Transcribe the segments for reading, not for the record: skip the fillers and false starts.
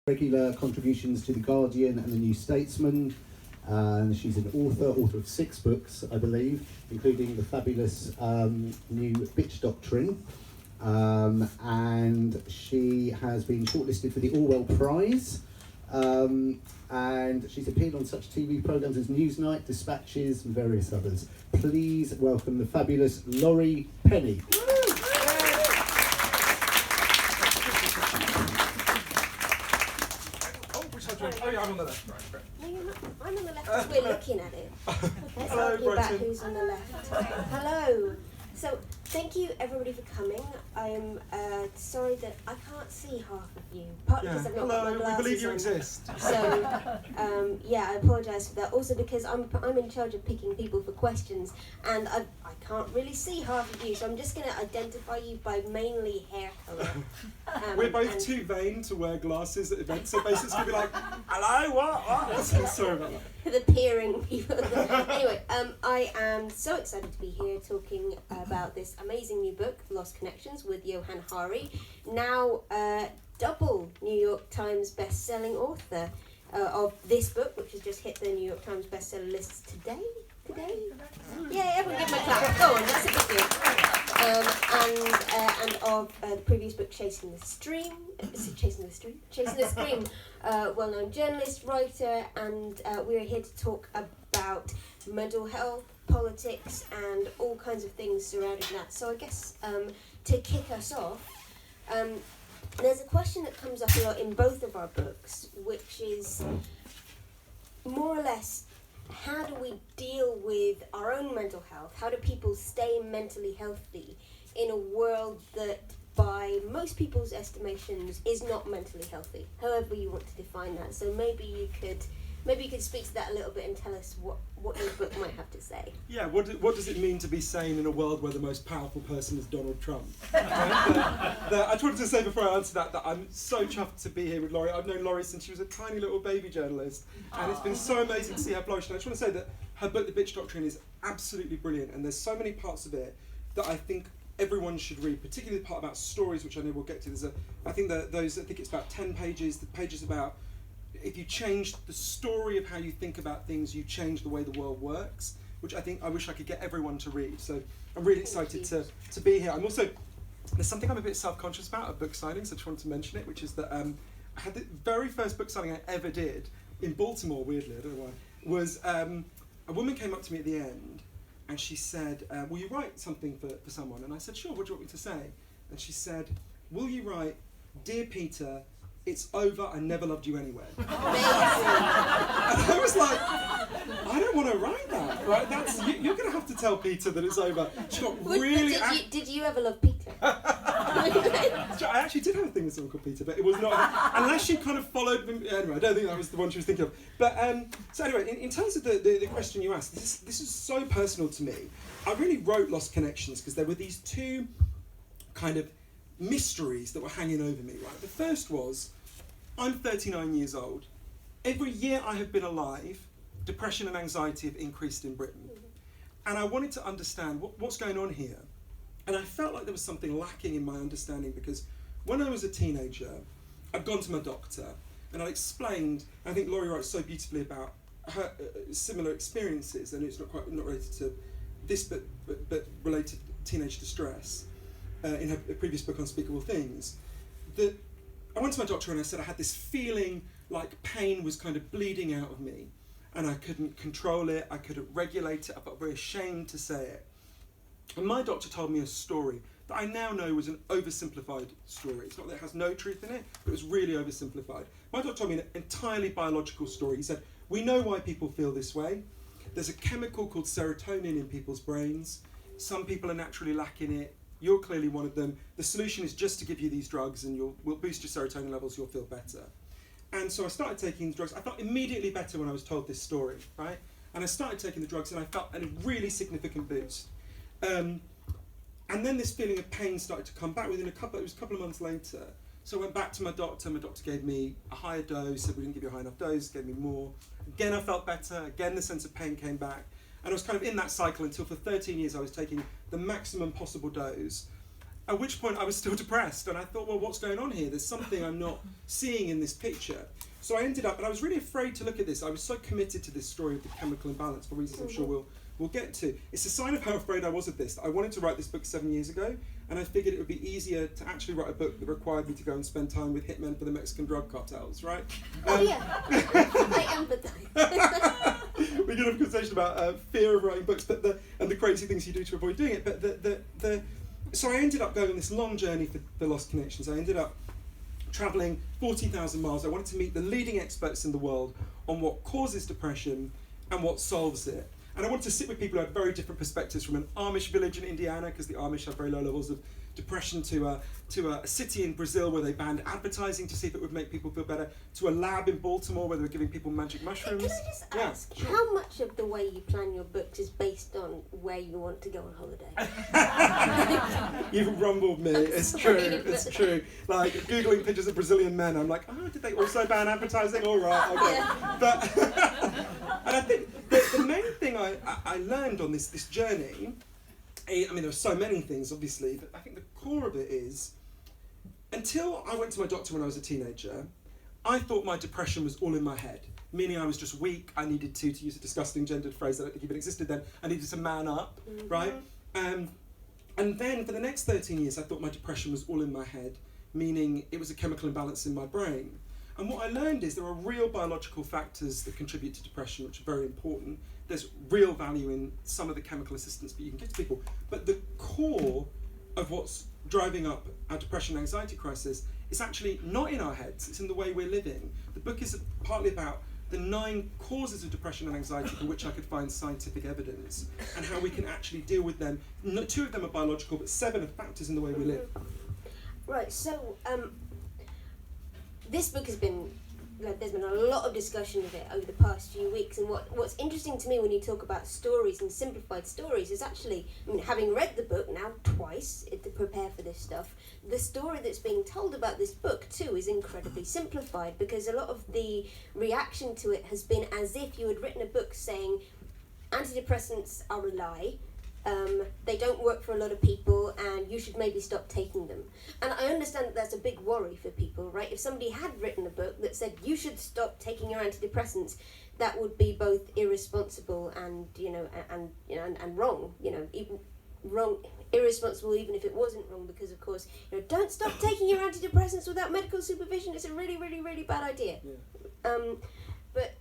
Regular contributions to The Guardian and The New Statesman. And she's an author of 6 books, I believe, including the fabulous new Bitch Doctrine. And she has been shortlisted for the Orwell Prize. And she's appeared on such TV programmes as Newsnight, Dispatches, and various others. Please welcome the fabulous Laurie Penny. Oh yeah, I'm on the left. Right. No, you're not. I'm on the left because we're looking at it. Let's Hello, argue about Brighton. who's on the left. Hello. So, thank you everybody for coming. I'm sorry that I can't see half of you. Partly because I've not got my Hello, we glasses believe you on. exist. So, yeah, I apologise for that. Also because I'm in charge of picking people for questions, and I can't really see half of you, so I'm just going to identify you by mainly hair colour. We're both too vain to wear glasses at events, so basically it's going to be like, hello, what? Sorry about that. The peering people. Anyway, I am so excited to be here talking about this amazing new book, Lost Connections, with Johann, now double New York Times best-selling author of this book, which has just hit the New York Times bestseller lists today. Yeah, everyone give him a clap. Go on, that's a big deal. And of the previous book, Chasing the Stream, well-known journalist, writer, and we're here to talk about mental health, politics, and all kinds of things surrounding that. So I guess to kick us off, there's a question that comes up a lot in both of our books, which is more or less, how do we deal with our own mental health? How do people stay mentally healthy in a world that, by most people's estimations, is not mentally healthy? However you want to define that. So maybe you could speak to that a little bit and tell us what your book might have to say. Yeah, what does it mean to be sane in a world where the most powerful person is Donald Trump? I just wanted to say before I answer that I'm so chuffed to be here with Laurie. I've known Laurie since she was a tiny little baby journalist, and it's been so amazing to see her flourish. And I just want to say that her book, The Bitch Doctrine, is absolutely brilliant, and there's so many parts of it that I think everyone should read, particularly the part about stories, which I know we'll get to. I think it's about 10 pages. The pages about if you change the story of how you think about things, you change the way the world works, which I wish I could get everyone to read. So I'm really excited to be here. There's something I'm a bit self-conscious about at book signings, I just wanted to mention it, which is that I had the very first book signing I ever did in Baltimore, weirdly, I don't know why, was a woman came up to me at the end and she said, will you write something for someone? And I said, sure, what do you want me to say? And she said, will you write, Dear Peter, it's over, I never loved you anyway. And I was like, I don't want to write that, right? You're going to have to tell Peter that it's over. She got really... Did you ever love Peter? I actually did have a thing with someone called Peter, but it was not... Unless she kind of followed... Anyway, I don't think that was the one she was thinking of. But, so anyway, in terms of the question you asked, this is so personal to me. I really wrote Lost Connections because there were these two kind of mysteries that were hanging over me, right? The first was, I'm 39 years old. Every year I have been alive, depression and anxiety have increased in Britain. And I wanted to understand what's going on here. And I felt like there was something lacking in my understanding because when I was a teenager, I'd gone to my doctor and I'd explained, I think Laurie writes so beautifully about her similar experiences, and it's not related to this, but related to teenage distress. In her previous book, Unspeakable Things, that I went to my doctor and I said I had this feeling like pain was kind of bleeding out of me and I couldn't control it, I couldn't regulate it, I felt very ashamed to say it. And my doctor told me a story that I now know was an oversimplified story. It's not that it has no truth in it, but it was really oversimplified. My doctor told me an entirely biological story. He said, we know why people feel this way. There's a chemical called serotonin in people's brains. Some people are naturally lacking it. You're clearly one of them. The solution is just to give you these drugs and we'll boost your serotonin levels, you'll feel better. And so I started taking the drugs. I felt immediately better when I was told this story, right? And I started taking the drugs and I felt a really significant boost. And then this feeling of pain started to come back it was a couple of months later. So I went back to my doctor gave me a higher dose, said we didn't give you a high enough dose, gave me more. Again I felt better, again the sense of pain came back. And I was kind of in that cycle until for 13 years I was taking the maximum possible dose. At which point I was still depressed, and I thought, well, what's going on here? There's something I'm not seeing in this picture. So I ended up, and I was really afraid to look at this. I was so committed to this story of the chemical imbalance for reasons I'm sure we'll get to. It's a sign of how afraid I was of this. I wanted to write this book 7 years ago, and I figured it would be easier to actually write a book that required me to go and spend time with hitmen for the Mexican drug cartels, right? Oh yeah, I empathise. We could have a conversation about fear of writing books, but and the crazy things you do to avoid doing it. But so I ended up going on this long journey for the Lost Connections. I ended up travelling 40,000 miles. I wanted to meet the leading experts in the world on what causes depression and what solves it. And I wanted to sit with people who had very different perspectives, from an Amish village in Indiana, because the Amish have very low levels of depression, to a city in Brazil where they banned advertising to see if it would make people feel better, to a lab in Baltimore where they were giving people magic mushrooms. Can I just ask, how much of the way you plan your books is based on where you want to go on holiday? You've rumbled me. It's true. It's true. Like googling pictures of Brazilian men, I'm like, oh, did they also ban advertising? All right, okay. Yeah. But and I think the main thing I learned on this journey, I mean, there are so many things, obviously, but I think the core of it is, until I went to my doctor when I was a teenager, I thought my depression was all in my head, meaning I was just weak. I needed to use a disgusting gendered phrase that I don't think even existed then, I needed to man up, right? And then for the next 13 years, I thought my depression was all in my head, meaning it was a chemical imbalance in my brain. And what I learned is there are real biological factors that contribute to depression, which are very important. There's real value in some of the chemical assistance that you can give to people. But the core of what's driving up our depression and anxiety crisis is actually not in our heads, it's in the way we're living. The book is partly about the 9 causes of depression and anxiety for which I could find scientific evidence, and how we can actually deal with them. 2 of them are biological, but 7 are factors in the way we live. Right, so this book has been, there's been a lot of discussion of it over the past few weeks, and what's interesting to me when you talk about stories and simplified stories is actually, I mean, having read the book now twice to prepare for this stuff, the story that's being told about this book too is incredibly simplified, because a lot of the reaction to it has been as if you had written a book saying antidepressants are a lie, they don't work for a lot of people, and you should maybe stop taking them. And I understand that that's a big worry for people, right? If somebody had written a book that said you should stop taking your antidepressants, that would be both irresponsible and wrong. Wrong, irresponsible even if it wasn't wrong, because of course, don't stop taking your antidepressants without medical supervision. It's a really, really, really bad idea. Yeah. But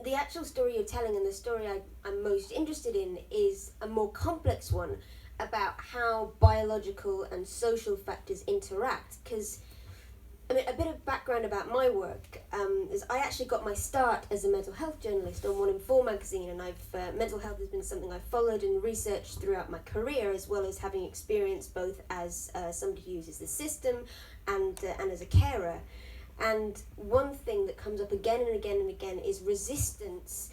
the actual story you're telling, and the story I'm most interested in, is a more complex one about how biological and social factors interact. Because, I mean, a bit of background about my work is I actually got my start as a mental health journalist on 1 in 4 magazine, and mental health has been something I've followed and researched throughout my career, as well as having experience both as somebody who uses the system and as a carer. And one thing that comes up again and again and again is resistance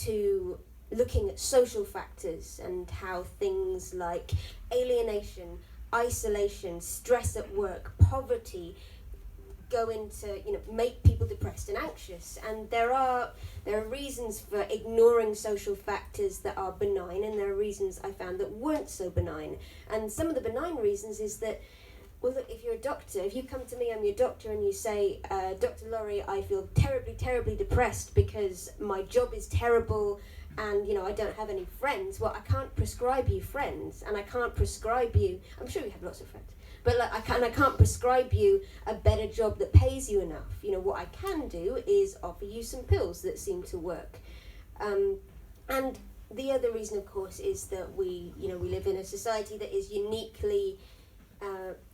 to looking at social factors, and how things like alienation, isolation, stress at work, poverty go into, make people depressed and anxious. And there are reasons for ignoring social factors that are benign, and there are reasons I found that weren't so benign. And some of the benign reasons is that, well, look, if you're a doctor, if you come to me, I'm your doctor, and you say, Dr. Laurie, I feel terribly, terribly depressed because my job is terrible and, I don't have any friends. Well, I can't prescribe you friends, and I can't prescribe you, I'm sure you have lots of friends, but I can't prescribe you a better job that pays you enough. What I can do is offer you some pills that seem to work. And the other reason, of course, is that we live in a society that is uniquely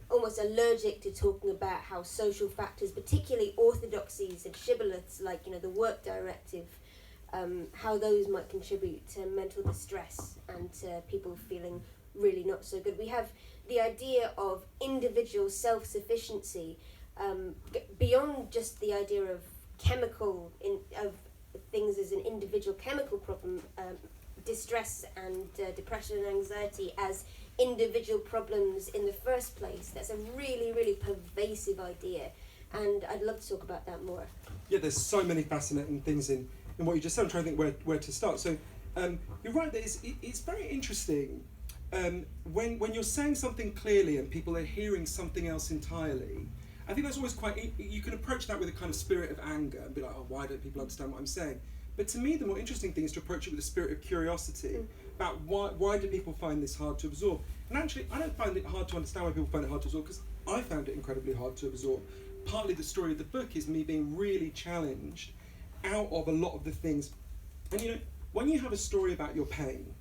almost allergic to talking about how social factors, particularly orthodoxies and shibboleths like the work directive, how those might contribute to mental distress and to people feeling really not so good. We have the idea of individual self-sufficiency, beyond just the idea of of things as an individual chemical problem, distress and depression and anxiety as individual problems in the first place. That's a really, really pervasive idea, and I'd love to talk about that more. Yeah, there's so many fascinating things in what you just said. I'm trying to think where to start. So you're right that it's very interesting when you're saying something clearly and people are hearing something else entirely, I think that's always quite, you can approach that with a kind of spirit of anger and be like, oh, why don't people understand what I'm saying? But to me, the more interesting thing is to approach it with a spirit of curiosity about why do people find this hard to absorb? And actually, I don't find it hard to understand why people find it hard to absorb, because I found it incredibly hard to absorb. Partly the story of the book is me being really challenged out of a lot of the things. And you know, when you have a story about your pain,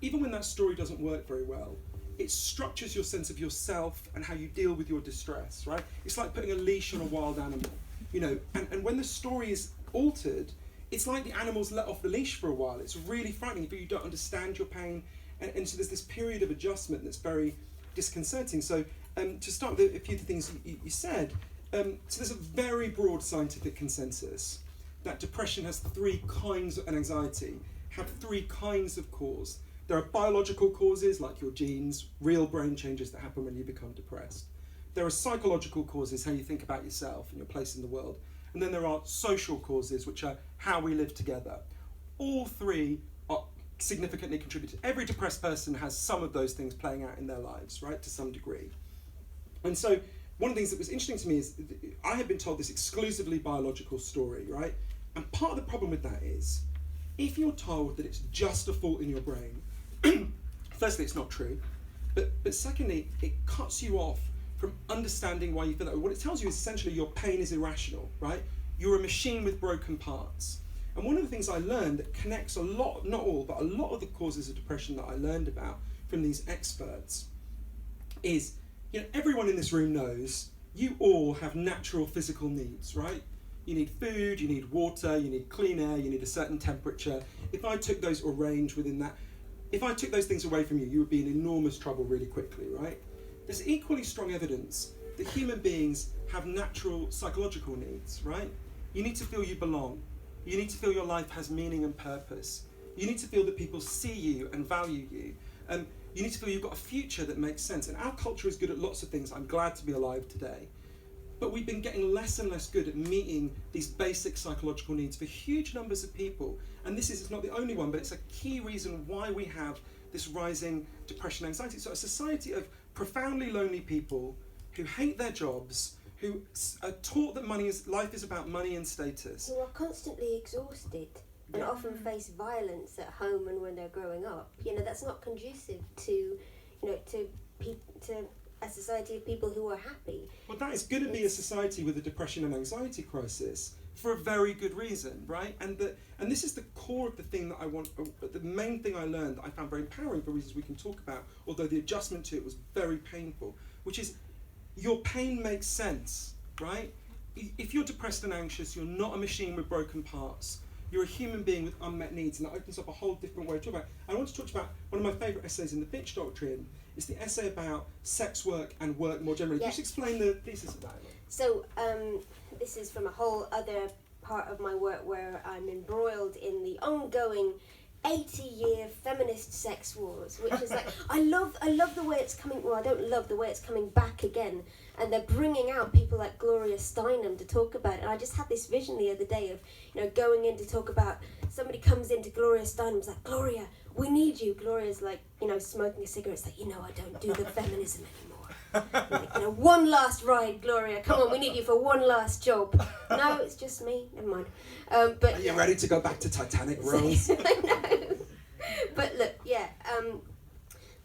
even when that story doesn't work very well, it structures your sense of yourself and how you deal with your distress, right? It's like putting a leash on a wild animal, you know, and when the story is altered, it's like the animal's let off the leash for a while. It's really frightening if you don't understand your pain, and so there's this period of adjustment that's very disconcerting. So to start with a few of the things you said, so there's a very broad scientific consensus that depression has three kinds, and anxiety have three kinds of cause. There are biological causes like your genes, real brain changes that happen when you become depressed. There are psychological causes, how you think about yourself and your place in the world. And then there are social causes, which are how we live together. All three are significantly contributed. Every depressed person has some of those things playing out in their lives, right, to some degree. And so one of the things that was interesting to me is I had been told this exclusively biological story, right? And part of the problem with that is, if you're told that it's just a fault in your brain, firstly, it's not true, but secondly, it cuts you off from understanding why you feel that way. What it tells you is essentially your pain is irrational, right? You're a machine with broken parts. And one of the things I learned that connects a lot, not all, but a lot of the causes of depression that I learned about from these experts is, you know, everyone in this room knows you all have natural physical needs, right? You need food, you need water, you need clean air, you need a certain temperature. If I took those, or range within that, if I took those things away from you, you would be in enormous trouble really quickly, right? There's equally strong evidence that human beings have natural psychological needs, right? You need to feel you belong. You need to feel your life has meaning and purpose. You need to feel that people see you and value you. You need to feel you've got a future that makes sense. And our culture is good at lots of things. I'm glad to be alive today. But we've been getting less and less good at meeting these basic psychological needs for huge numbers of people. And this is not the only one, but it's a key reason why we have this rising depression and anxiety. So a society of profoundly lonely people who hate their jobs, who are taught that life is about money and status. Who are constantly exhausted and often face violence at home and when they're growing up. You know, that's not conducive to, you know, to a society of people who are happy. Well, that is going to be a society with a depression and anxiety crisis for a very good reason, right? And this is the core of the thing that I want, the main thing I learned that I found very empowering for reasons we can talk about, although the adjustment to it was very painful, which is your pain makes sense, right? If you're depressed and anxious, you're not a machine with broken parts. You're a human being with unmet needs, and that opens up a whole different way to talk about it. I want to talk about one of my favourite essays in the Bitch Doctrine. It's the essay about sex work and work more generally. Yeah. Can you just explain the thesis of that? So this is from a whole other part of my work where I'm embroiled in the ongoing 80-year feminist sex wars, which is like, I love the way it's coming, well, I don't love the way it's coming back again, and they're bringing out people like Gloria Steinem to talk about it. And I just had this vision the other day of, you know, going in to talk about, somebody comes into Gloria Steinem's like, Gloria, we need you. Gloria's like, you know, smoking a cigarette. It's like, you know, I don't do the feminism anymore. Like, you know, one last ride, Gloria. Come on, we need you for one last job. No, it's just me. Never mind. But are you ready to go back to Titanic, Rose? I know. But look, yeah.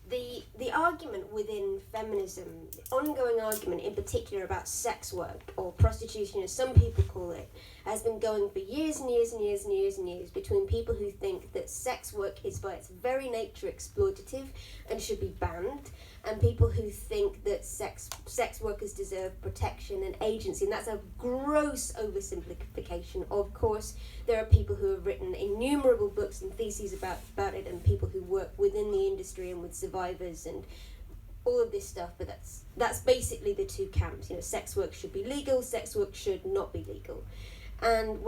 The argument within feminism, the ongoing argument in particular about sex work or prostitution, as some people call it, has been going for years and years and years and years and years between people who think that sex work is by its very nature exploitative and should be banned, and people who think that sex workers deserve protection and agency, and that's a gross oversimplification. Of course, there are people who have written innumerable books and theses about it, and people who work within the industry and with survivors and all of this stuff, but that's basically the two camps. You know, sex work should be legal, sex work should not be legal. And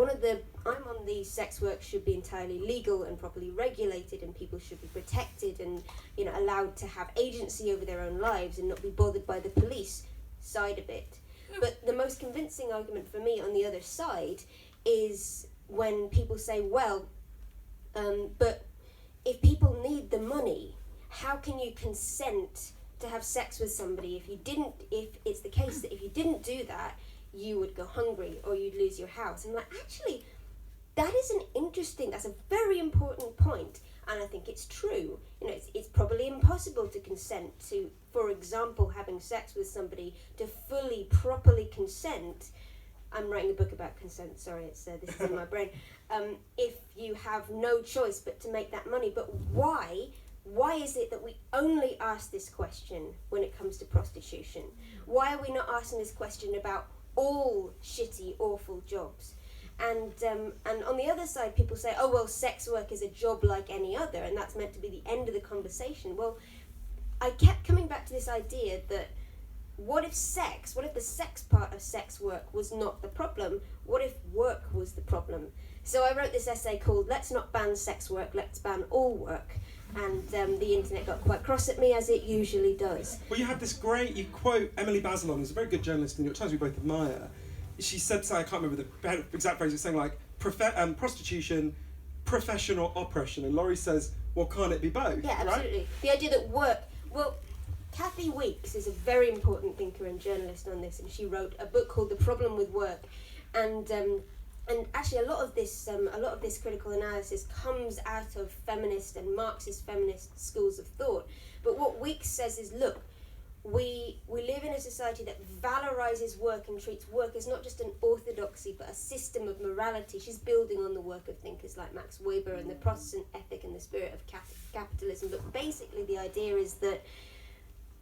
I'm on the sex work should be entirely legal and properly regulated, and people should be protected and, you know, allowed to have agency over their own lives and not be bothered by the police side of it. But the most convincing argument for me on the other side is when people say, well, but if people need the money how can you consent to have sex with somebody if it's the case that if you didn't do that, you would go hungry or you'd lose your house? And like, actually, that's a very important point, and I think it's true. You know, it's probably impossible to consent to, for example, having sex with somebody, to fully, properly consent. I'm writing a book about consent, sorry, this is in my brain. If you have no choice but to make that money. But why is it that we only ask this question when it comes to prostitution? Why are we not asking this question about all shitty, awful jobs? And on the other side, people say, oh, well, sex work is a job like any other, and that's meant to be the end of the conversation. Well, I kept coming back to this idea that what if the sex part of sex work was not the problem? What if work was the problem? So I wrote this essay called Let's Not Ban Sex Work, Let's Ban All Work. And the internet got quite cross at me, as it usually does. Well, you had this great, you quote Emily Bazelon, who's a very good journalist in the New York Times we both admire. She said, I can't remember the exact phrase, it's saying like, prostitution, profession or oppression. And Laurie says, well, can't it be both? Yeah, absolutely. Right? The idea that work, well, Kathy Weeks is a very important thinker and journalist on this, and she wrote a book called The Problem with Work. And actually a lot of this critical analysis comes out of feminist and Marxist feminist schools of thought. But what Weeks says is, look, we live in a society that valorizes work and treats work as not just an orthodoxy but a system of morality. She's building on the work of thinkers like Max Weber and the Protestant ethic and the spirit of capitalism. But basically the idea is that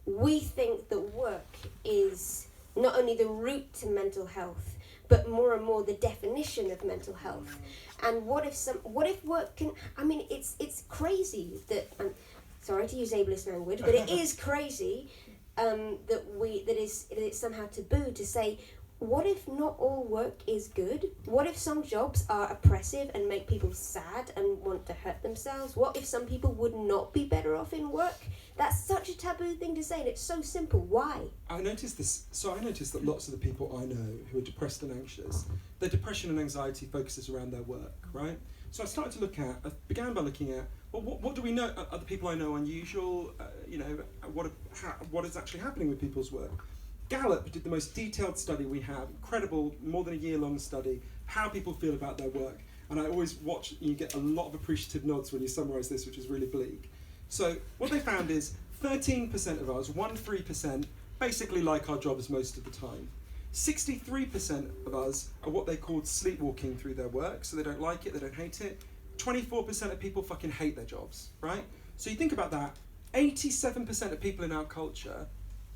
we think that work is not only the route to mental health, but more and more the definition of mental health. And what if work can, I mean, it's crazy that, sorry to use ableist language, but it is crazy that it's somehow taboo to say, what if not all work is good? What if some jobs are oppressive and make people sad and want to hurt themselves? What if some people would not be better off in work? That's such a taboo thing to say, and it's so simple. Why? I noticed that lots of the people I know who are depressed and anxious, their depression and anxiety focuses around their work, right? So I began by looking at, well, what do we know? Are the people I know unusual? What is actually happening with people's work? Gallup did the most detailed study we have, incredible, more than a year-long study, how people feel about their work. And I always watch, you get a lot of appreciative nods when you summarise this, which is really bleak. So what they found is 13% of us, 13%, basically like our jobs most of the time. 63% of us are what they called sleepwalking through their work, so they don't like it, they don't hate it. 24% of people fucking hate their jobs, right? So you think about that, 87% of people in our culture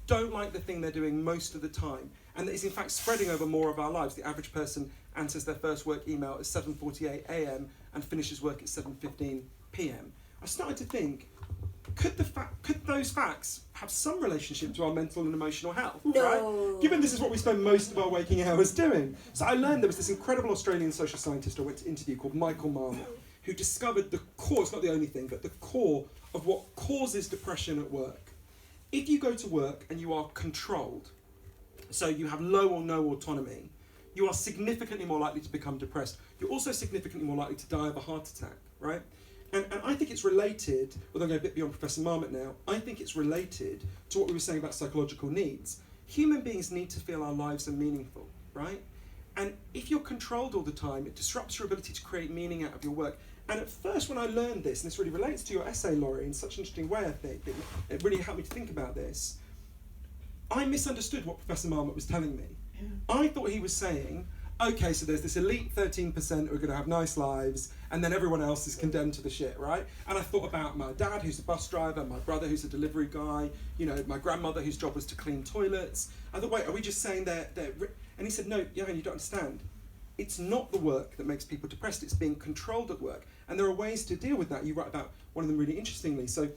don't like the thing they're doing most of the time, and that is in fact spreading over more of our lives. The average person answers their first work email at 7:48 a.m. and finishes work at 7:15 p.m. I started to think, could those facts have some relationship to our mental and emotional health? No. Right? Given this is what we spend most of our waking hours doing. So I learned there was this incredible Australian social scientist I went to interview called Michael Marmot, who discovered the core, it's not the only thing, but the core of what causes depression at work. If you go to work and you are controlled, so you have low or no autonomy, you are significantly more likely to become depressed. You're also significantly more likely to die of a heart attack, right? And I think it's related, although I'm going a bit beyond Professor Marmot now, I think it's related to what we were saying about psychological needs. Human beings need to feel our lives are meaningful, right? And if you're controlled all the time, it disrupts your ability to create meaning out of your work. And at first when I learned this, and this really relates to your essay, Laurie, in such an interesting way, I think, it really helped me to think about this, I misunderstood what Professor Marmot was telling me. Yeah. I thought he was saying, okay, so there's this elite 13% who are going to have nice lives, and then everyone else is condemned to the shit, right? And I thought about my dad, who's a bus driver, my brother, who's a delivery guy, my grandmother, whose job was to clean toilets. I thought, wait, are we just saying they're... And he said, no, Johann, you don't understand. It's not the work that makes people depressed, it's being controlled at work. And there are ways to deal with that. You write about one of them really interestingly. So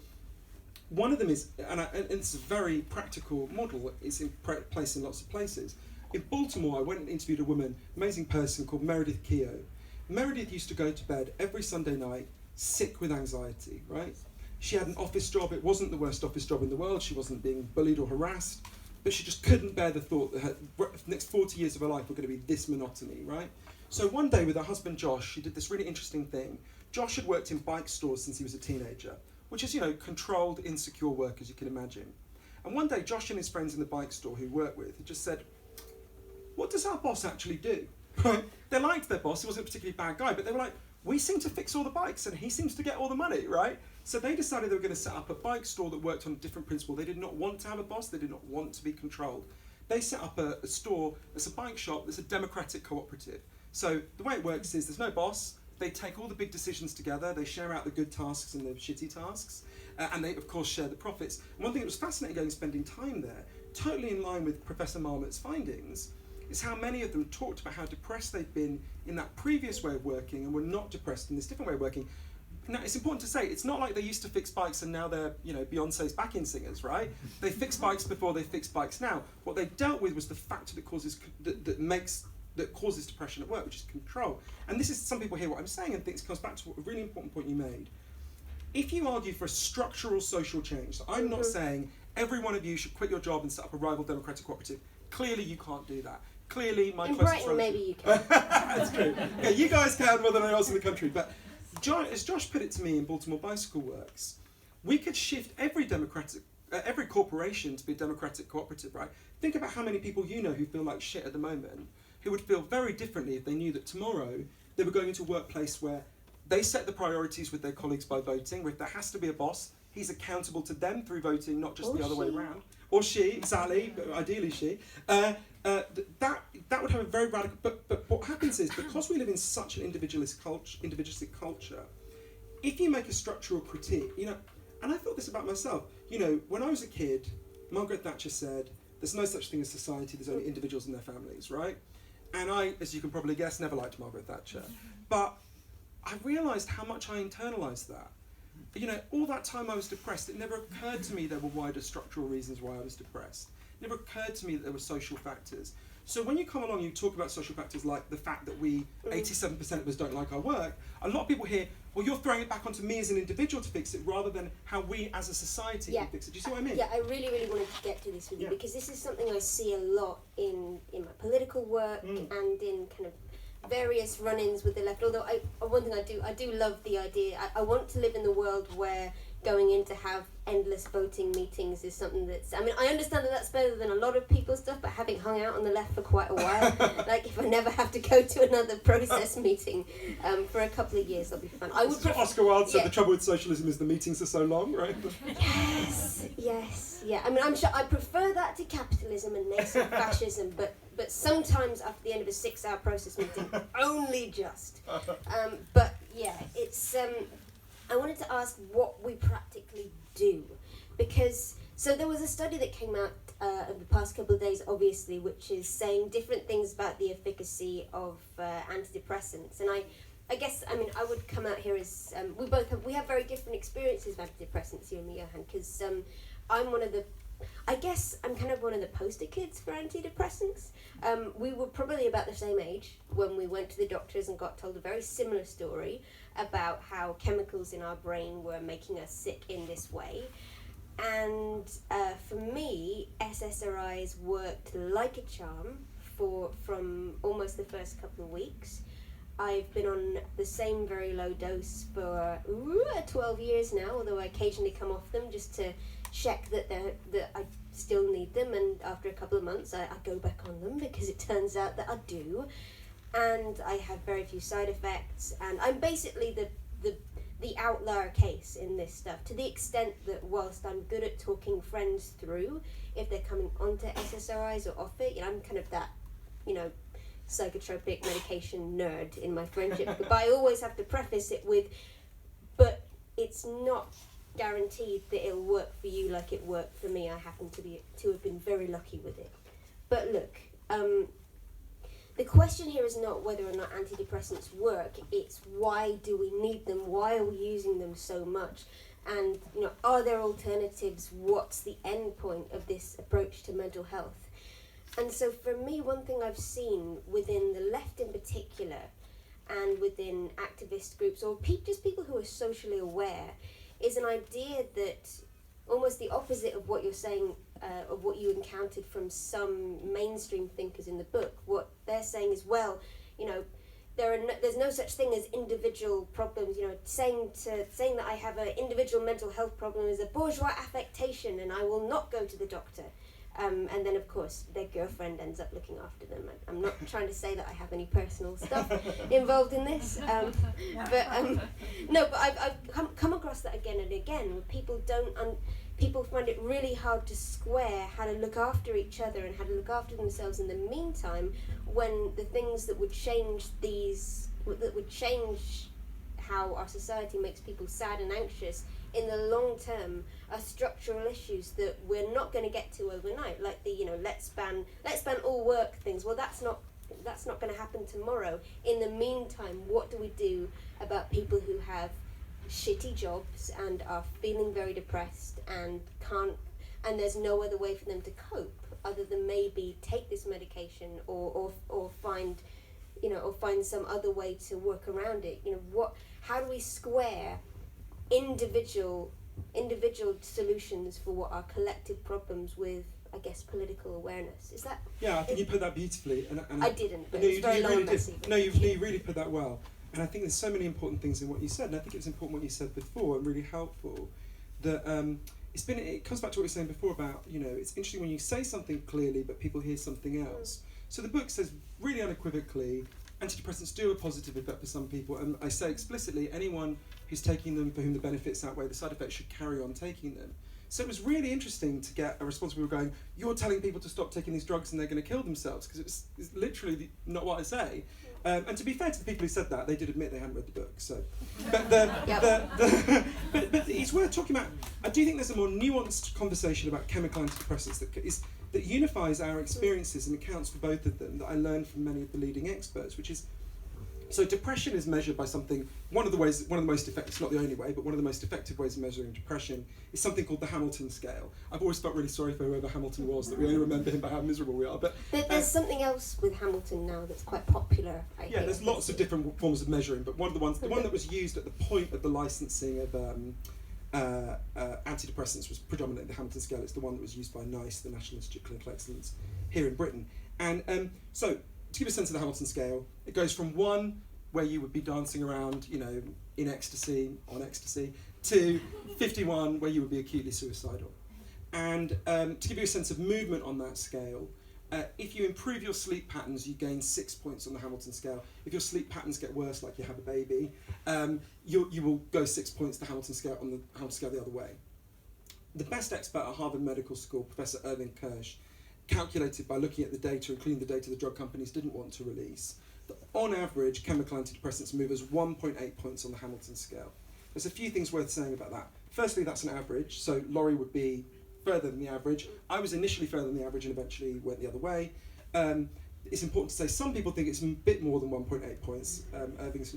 one of them is, and it's a very practical model, it's in place in lots of places. In Baltimore, I went and interviewed a woman, amazing person called Meredith Keogh. Meredith used to go to bed every Sunday night, sick with anxiety, right? She had an office job. It wasn't the worst office job in the world. She wasn't being bullied or harassed, but she just couldn't bear the thought that the next 40 years of her life were going to be this monotony, right? So one day with her husband Josh, she did this really interesting thing. Josh had worked in bike stores since he was a teenager. which is, controlled, insecure work, as you can imagine. And one day, Josh and his friends in the bike store who work with just said, what does our boss actually do? They liked their boss, he wasn't a particularly bad guy, but they were like, we seem to fix all the bikes and he seems to get all the money, right? So they decided they were going to set up a bike store that worked on a different principle. They did not want to have a boss, they did not want to be controlled. They set up a store that's a bike shop that's a democratic cooperative. So the way it works is there's no boss, they take all the big decisions together, they share out the good tasks and the shitty tasks, and they of course share the profits. And one thing that was fascinating going spending time there, totally in line with Professor Marmot's findings, is how many of them talked about how depressed they'd been in that previous way of working and were not depressed in this different way of working. Now, it's important to say, it's not like they used to fix bikes and now they're, Beyonce's backing singers, right? They fixed bikes before they fixed bikes now. What they dealt with was the factor that causes depression at work, which is control. And this is, some people hear what I'm saying and think it comes back to a really important point you made. If you argue for a structural social change, so I'm not saying every one of you should quit your job and set up a rival democratic cooperative. Clearly you can't do that. Clearly my closest Brighton, maybe you can. That's true. Yeah, you guys can more than anyone else in the country. But as Josh put it to me in Baltimore Bicycle Works, we could shift every corporation to be a democratic cooperative, right? Think about how many people you know who feel like shit at the moment, who would feel very differently if they knew that tomorrow they were going into a workplace where they set the priorities with their colleagues by voting, where if there has to be a boss, he's accountable to them through voting, not just the other way around. Or she, exactly, but ideally she. That would have a very radical. But what happens is, because we live in such an individualistic culture, if you make a structural critique, and I thought this about myself. When I was a kid, Margaret Thatcher said, "There's no such thing as society. There's only individuals and their families." Right? And I, as you can probably guess, never liked Margaret Thatcher, but I realised how much I internalised that. All that time I was depressed, it never occurred to me there were wider structural reasons why I was depressed. It never occurred to me that there were social factors. So when you come along, you talk about social factors like the fact that 87% of us don't like our work, a lot of people hear, well, you're throwing it back onto me as an individual to fix it rather than how we as a society can fix it. Do you see what I mean? Yeah, I really, really wanted to get to this with you because this is something I see a lot in my political work and in kind of various run-ins with the left. Although one thing I do love the idea. I want to live in the world where going in to have endless voting meetings is something that's, I understand that that's better than a lot of people's stuff, but having hung out on the left for quite a while, like if I never have to go to another process meeting for a couple of years, that'll be fun. Oscar Wilde said the trouble with socialism is the meetings are so long, right? Yes. I'm sure I prefer that to capitalism and nascent fascism, but sometimes after the end of a 6-hour process meeting, only just. But yeah, it's. I wanted to ask what we practically do, because so there was a study that came out over the past couple of days, obviously, which is saying different things about the efficacy of antidepressants, and I guess I would come out here as we have very different experiences of antidepressants, you and me, Johann, because I'm kind of one of the poster kids for antidepressants. We were probably about the same age when we went to the doctors and got told a very similar story about how chemicals in our brain were making us sick in this way. And for me, SSRIs worked like a charm from almost the first couple of weeks. I've been on the same very low dose for 12 years now, although I occasionally come off them just to check that I still need them, and after a couple of months I go back on them because it turns out that I do, and I have very few side effects, and I'm basically the outlier case in this stuff, to the extent that whilst I'm good at talking friends through if they're coming onto SSRIs or off it, I'm kind of that psychotropic medication nerd in my friendship, but I always have to preface it with, but it's not guaranteed that it'll work for you like it worked for me. I happen to have been very lucky with it. But look, the question here is not whether or not antidepressants work, it's why do we need them, why are we using them so much, and are there alternatives, what's the end point of this approach to mental health? And so for me, one thing I've seen within the left in particular, and within activist groups, or just people who are socially aware, is an idea that almost the opposite of what you're saying, of what you encountered from some mainstream thinkers in the book. What they're saying is, well, there's no such thing as individual problems. You know, saying that I have an individual mental health problem is a bourgeois affectation, and I will not go to the doctor. And then, of course, their girlfriend ends up looking after them. I'm not trying to say that I have any personal stuff involved in this, but I've come across that again and again. Where people find it really hard to square how to look after each other and how to look after themselves in the meantime, when the things that would change how our society makes people sad and anxious in the long term are structural issues that we're not going to get to overnight, like the let's ban all work things. Well, that's not going to happen tomorrow. In the meantime, what do we do about people who have shitty jobs and are feeling very depressed and there's no other way for them to cope other than maybe take this medication or find some other way to work around it? How do we square individual solutions for what are collective problems with, I guess, political awareness? Is that? Yeah, I think you put that beautifully. And I didn't, but it's very long and messy. You really put that well. And I think there's so many important things in what you said, and I think it's important what you said before and really helpful. That it comes back to what you were saying before about, it's interesting when you say something clearly but people hear something else. So the book says really unequivocally, antidepressants do a positive effect for some people, and I say explicitly, anyone who's taking them for whom the benefits outweigh the side effects should carry on taking them. So it was really interesting to get a response where we were going, you're telling people to stop taking these drugs and they're going to kill themselves, because it's literally not what I say. And to be fair to the people who said that, they did admit they hadn't read the book. So, but it's worth talking about. I do think there's a more nuanced conversation about chemical antidepressants that unifies our experiences and accounts for both of them, that I learned from many of the leading experts, which is, so depression is measured by something, one of the most effective, it's not the only way, but one of the most effective ways of measuring depression is something called the Hamilton scale. I've always felt really sorry for whoever Hamilton was, that we only remember him by how miserable we are. But there's something else with Hamilton now that's quite popular, I think. There's lots of different forms of measuring, but the one that was used at the point of the licensing of antidepressants was predominantly the Hamilton scale. It's the one that was used by NICE, the National Institute of Clinical Excellence, here in Britain. And so, to give a sense of the Hamilton scale, it goes from 1, where you would be dancing around, in ecstasy, on ecstasy, to 51, where you would be acutely suicidal. And to give you a sense of movement on that scale, if you improve your sleep patterns, you gain 6 points on the Hamilton scale. If your sleep patterns get worse, like you have a baby, you will go 6 points the Hamilton scale on the Hamilton scale the other way. The best expert at Harvard Medical School, Professor Irving Kirsch, calculated by looking at the data, including the data the drug companies didn't want to release, that on average, chemical antidepressants move us 1.8 points on the Hamilton scale. There's a few things worth saying about that. Firstly, that's an average, so Laurie would be further than the average. I was initially further than the average and eventually went the other way. It's important to say some people think it's a bit more than 1.8 points. Irving's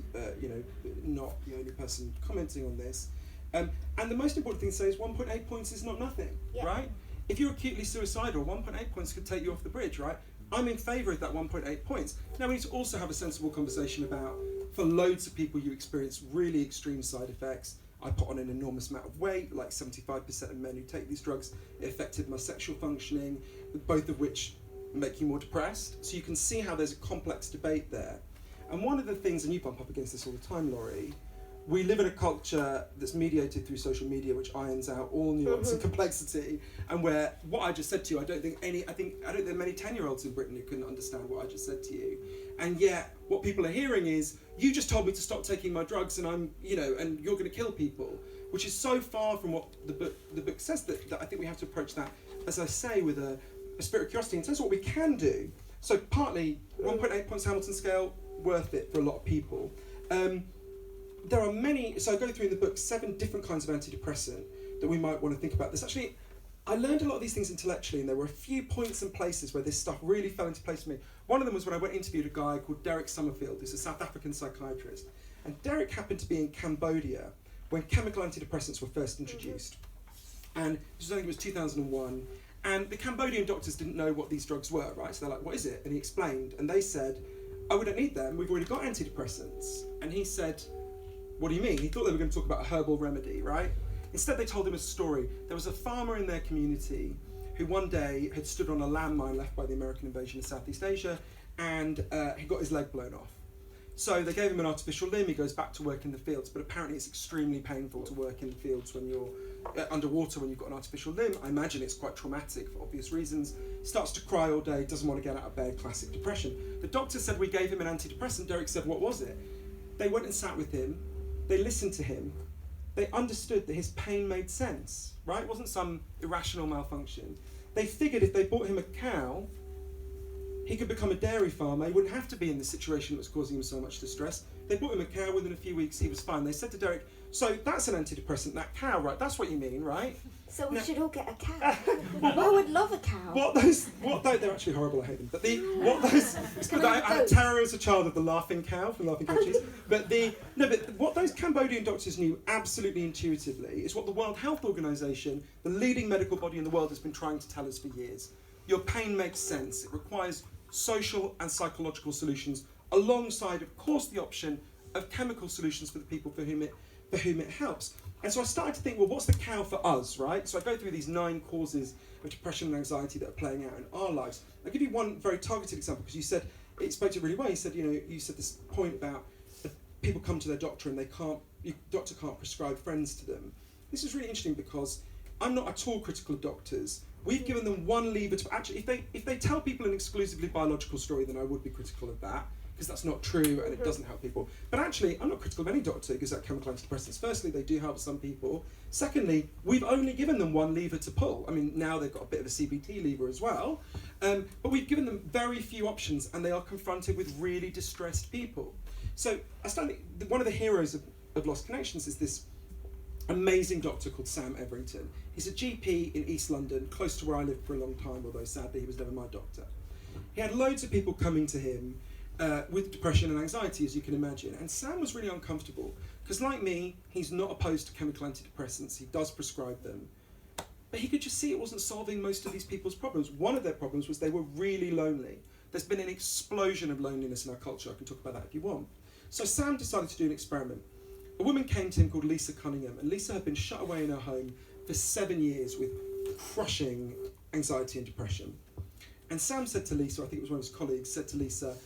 not the only person commenting on this. And the most important thing to say is 1.8 points is not nothing, right? If you're acutely suicidal, 1.8 points could take you off the bridge, right? I'm in favour of that 1.8 points. Now we need to also have a sensible conversation about, for loads of people you experience really extreme side effects. I put on an enormous amount of weight, like 75% of men who take these drugs, it affected my sexual functioning, both of which make you more depressed. So you can see how there's a complex debate there. And one of the things, and you bump up against this all the time, Laurie, we live in a culture that's mediated through social media, which irons out all nuance and complexity, and where what I just said to you, I don't think there are many 10-year-olds in Britain who couldn't understand what I just said to you. And yet, what people are hearing is, you just told me to stop taking my drugs, and and you're going to kill people, which is so far from what the book says that I think we have to approach that, as I say, with a spirit of curiosity in terms of what we can do. So partly 1.8 points Hamilton scale, worth it for a lot of people. There are many, so I go through in the book 7 different kinds of antidepressant that we might want to think about. There's actually, I learned a lot of these things intellectually, and there were a few points and places where this stuff really fell into place for me. One of them was when I went and interviewed a guy called Derek Summerfield, who's a South African psychiatrist. And Derek happened to be in Cambodia when chemical antidepressants were first introduced. And I think it was 2001. And the Cambodian doctors didn't know what these drugs were, right? So they're like, what is it? And he explained, and they said, oh, we don't need them, we've already got antidepressants. And he said, what do you mean? He thought they were going to talk about a herbal remedy, right? Instead, they told him a story. There was a farmer in their community who one day had stood on a landmine left by the American invasion of Southeast Asia, and he got his leg blown off. So they gave him an artificial limb. He goes back to work in the fields, but apparently it's extremely painful to work in the fields when you're underwater when you've got an artificial limb. I imagine it's quite traumatic for obvious reasons. Starts to cry all day, doesn't want to get out of bed, classic depression. The doctor said we gave him an antidepressant. Derek said, what was it? They went and sat with him. They listened to him. They understood that his pain made sense, right? It wasn't some irrational malfunction. They figured if they bought him a cow, he could become a dairy farmer. He wouldn't have to be in the situation that was causing him so much distress. They bought him a cow. Within a few weeks, he was fine. They said to Derek, so that's an antidepressant, that cow, right? That's what you mean, right? So we should all get a cow. I would love a cow. They're actually horrible, I hate them. But I had terror as a child of the laughing cow from Laughing Cow Cheese. But what those Cambodian doctors knew absolutely intuitively is what the World Health Organization, the leading medical body in the world, has been trying to tell us for years. Your pain makes sense. It requires social and psychological solutions alongside, of course, the option of chemical solutions for the people for whom it helps. And so I started to think, well, what's the cow for us, right? So I go through these 9 causes of depression and anxiety that are playing out in our lives. I'll give you one very targeted example, because you said, it spoke to you really well. You said this point about people come to their doctor and the doctor can't prescribe friends to them. This is really interesting because I'm not at all critical of doctors. We've given them one lever to, actually, if they tell people an exclusively biological story, then I would be critical of that, because that's not true and it doesn't help people. But actually, I'm not critical of any doctor who gives out chemical antidepressants. Firstly, they do help some people. Secondly, we've only given them one lever to pull. I mean, now they've got a bit of a CBT lever as well. But we've given them very few options, and they are confronted with really distressed people. So one of the heroes of Lost Connections is this amazing doctor called Sam Everington. He's a GP in East London, close to where I lived for a long time, although sadly he was never my doctor. He had loads of people coming to him with depression and anxiety, as you can imagine. And Sam was really uncomfortable, because like me, he's not opposed to chemical antidepressants. He does prescribe them. But he could just see it wasn't solving most of these people's problems. One of their problems was they were really lonely. There's been an explosion of loneliness in our culture. I can talk about that if you want. So Sam decided to do an experiment. A woman came to him called Lisa Cunningham, and Lisa had been shut away in her home for 7 years with crushing anxiety and depression. And Sam said to Lisa, I think it was one of his colleagues, said to Lisa,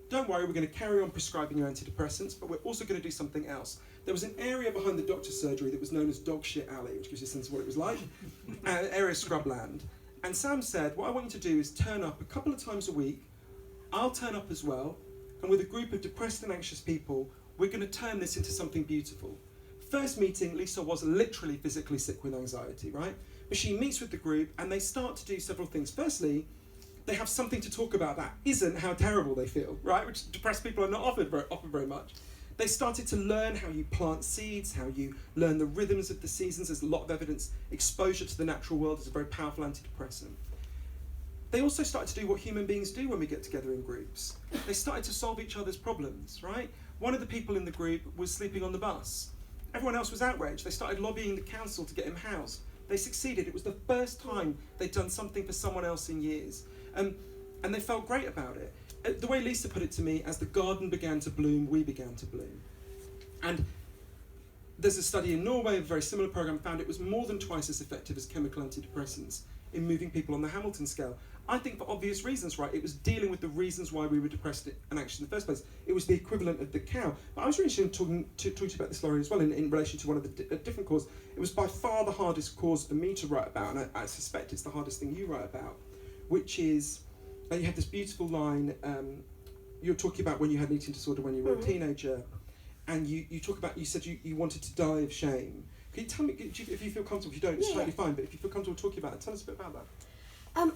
don't worry, we're going to carry on prescribing you antidepressants, but we're also going to do something else. There was an area behind the doctor's surgery that was known as Dog Shit Alley, which gives you a sense of what it was like, an area of scrubland. And Sam said, what I want you to do is turn up a couple of times a week. I'll turn up as well, and with a group of depressed and anxious people, we're going to turn this into something beautiful. First meeting, Lisa was literally physically sick with anxiety, right? But she meets with the group and they start to do several things. Firstly, they have something to talk about that isn't how terrible they feel, right? Which depressed people are not offered very much. They started to learn how you plant seeds, how you learn the rhythms of the seasons. There's a lot of evidence. Exposure to the natural world is a very powerful antidepressant. They also started to do what human beings do when we get together in groups. They started to solve each other's problems, right? One of the people in the group was sleeping on the bus. Everyone else was outraged. They started lobbying the council to get him housed. They succeeded. It was the first time they'd done something for someone else in years. And they felt great about it. The way Lisa put it to me, as the garden began to bloom, we began to bloom. And there's a study in Norway, a very similar program, found it was more than twice as effective as chemical antidepressants in moving people on the Hamilton scale. I think for obvious reasons, right? It was dealing with the reasons why we were depressed and anxious in the first place. It was the equivalent of the cow. But I was really interested in talking about this, Laurie, as well, in relation to one of the different causes. It was by far the hardest cause for me to write about, and I suspect it's the hardest thing you write about, which is, you had this beautiful line, you were talking about when you had an eating disorder when you were a teenager, and you talk about, you said you wanted to die of shame. Can you tell me, if you feel comfortable, if you don't, it's totally fine, but if you feel comfortable talking about it, tell us a bit about that.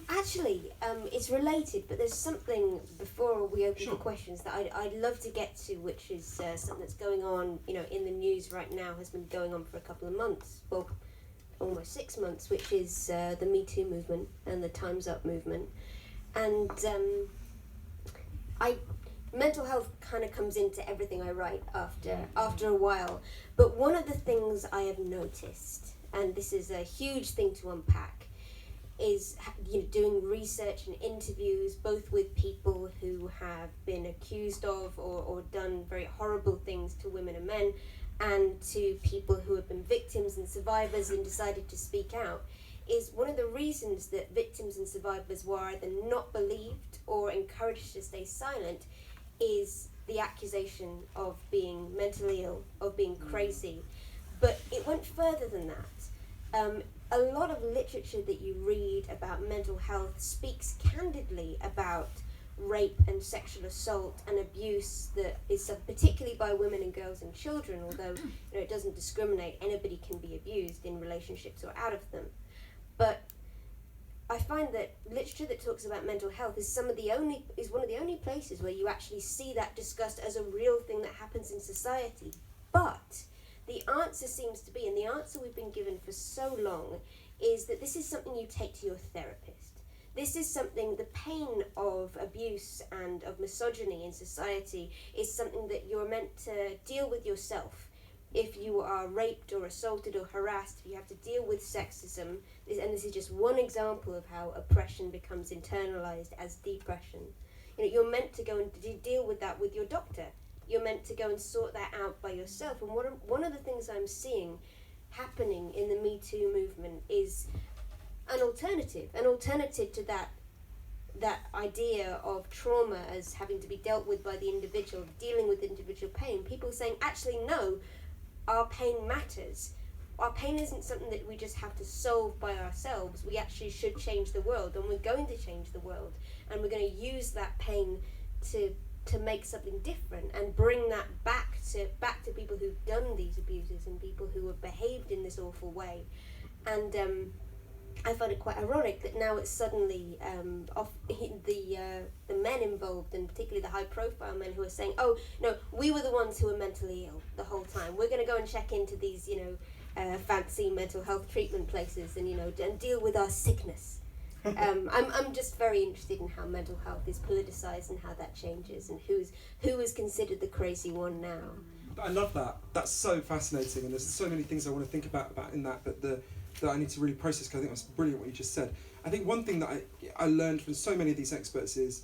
Actually, it's related, but there's something before we open for questions that I'd love to get to, which is something that's going on, in the news right now, has been going on for a couple of months, well, almost 6 months, which is the Me Too movement and the Time's Up movement. And mental health kind of comes into everything I write after a while. But one of the things I have noticed, and this is a huge thing to unpack, is doing research and interviews both with people who have been accused of or done very horrible things to women and men, and to people who have been victims and survivors and decided to speak out, is one of the reasons that victims and survivors were either not believed or encouraged to stay silent is the accusation of being mentally ill, of being crazy, but it went further than that. A lot of literature that you read about mental health speaks candidly about rape and sexual assault and abuse that is particularly by women and girls and children, although it doesn't discriminate. Anybody can be abused in relationships or out of them. But I find that literature that talks about mental health is one of the only places where you actually see that discussed as a real thing that happens in society. But the answer seems to be, and the answer we've been given for so long, is that this is something you take to your therapist. This is something, the pain of abuse and of misogyny in society is something that you're meant to deal with yourself. If you are raped or assaulted or harassed, if you have to deal with sexism, and this is just one example of how oppression becomes internalized as depression. You're meant to go and deal with that with your doctor. You're meant to go and sort that out by yourself. And one of the things I'm seeing happening in the Me Too movement is an alternative to that idea of trauma as having to be dealt with by the individual, dealing with individual pain. People saying, actually, no, our pain matters. Our pain isn't something that we just have to solve by ourselves. We actually should change the world, and we're going to change the world. And we're going to use that pain to make something different and bring that back to people who've done these abuses and people who have behaved in this awful way. And I find it quite ironic that now it's suddenly the men involved, and particularly the high-profile men, who are saying, "Oh no, we were the ones who were mentally ill the whole time. We're going to go and check into these, fancy mental health treatment places, and and deal with our sickness." I'm just very interested in how mental health is politicized and how that changes, and who is considered the crazy one now. I love that. That's so fascinating, and there's so many things I want to think about in that, but that I need to really process, because I think that's brilliant what you just said. I think one thing that I learned from so many of these experts is,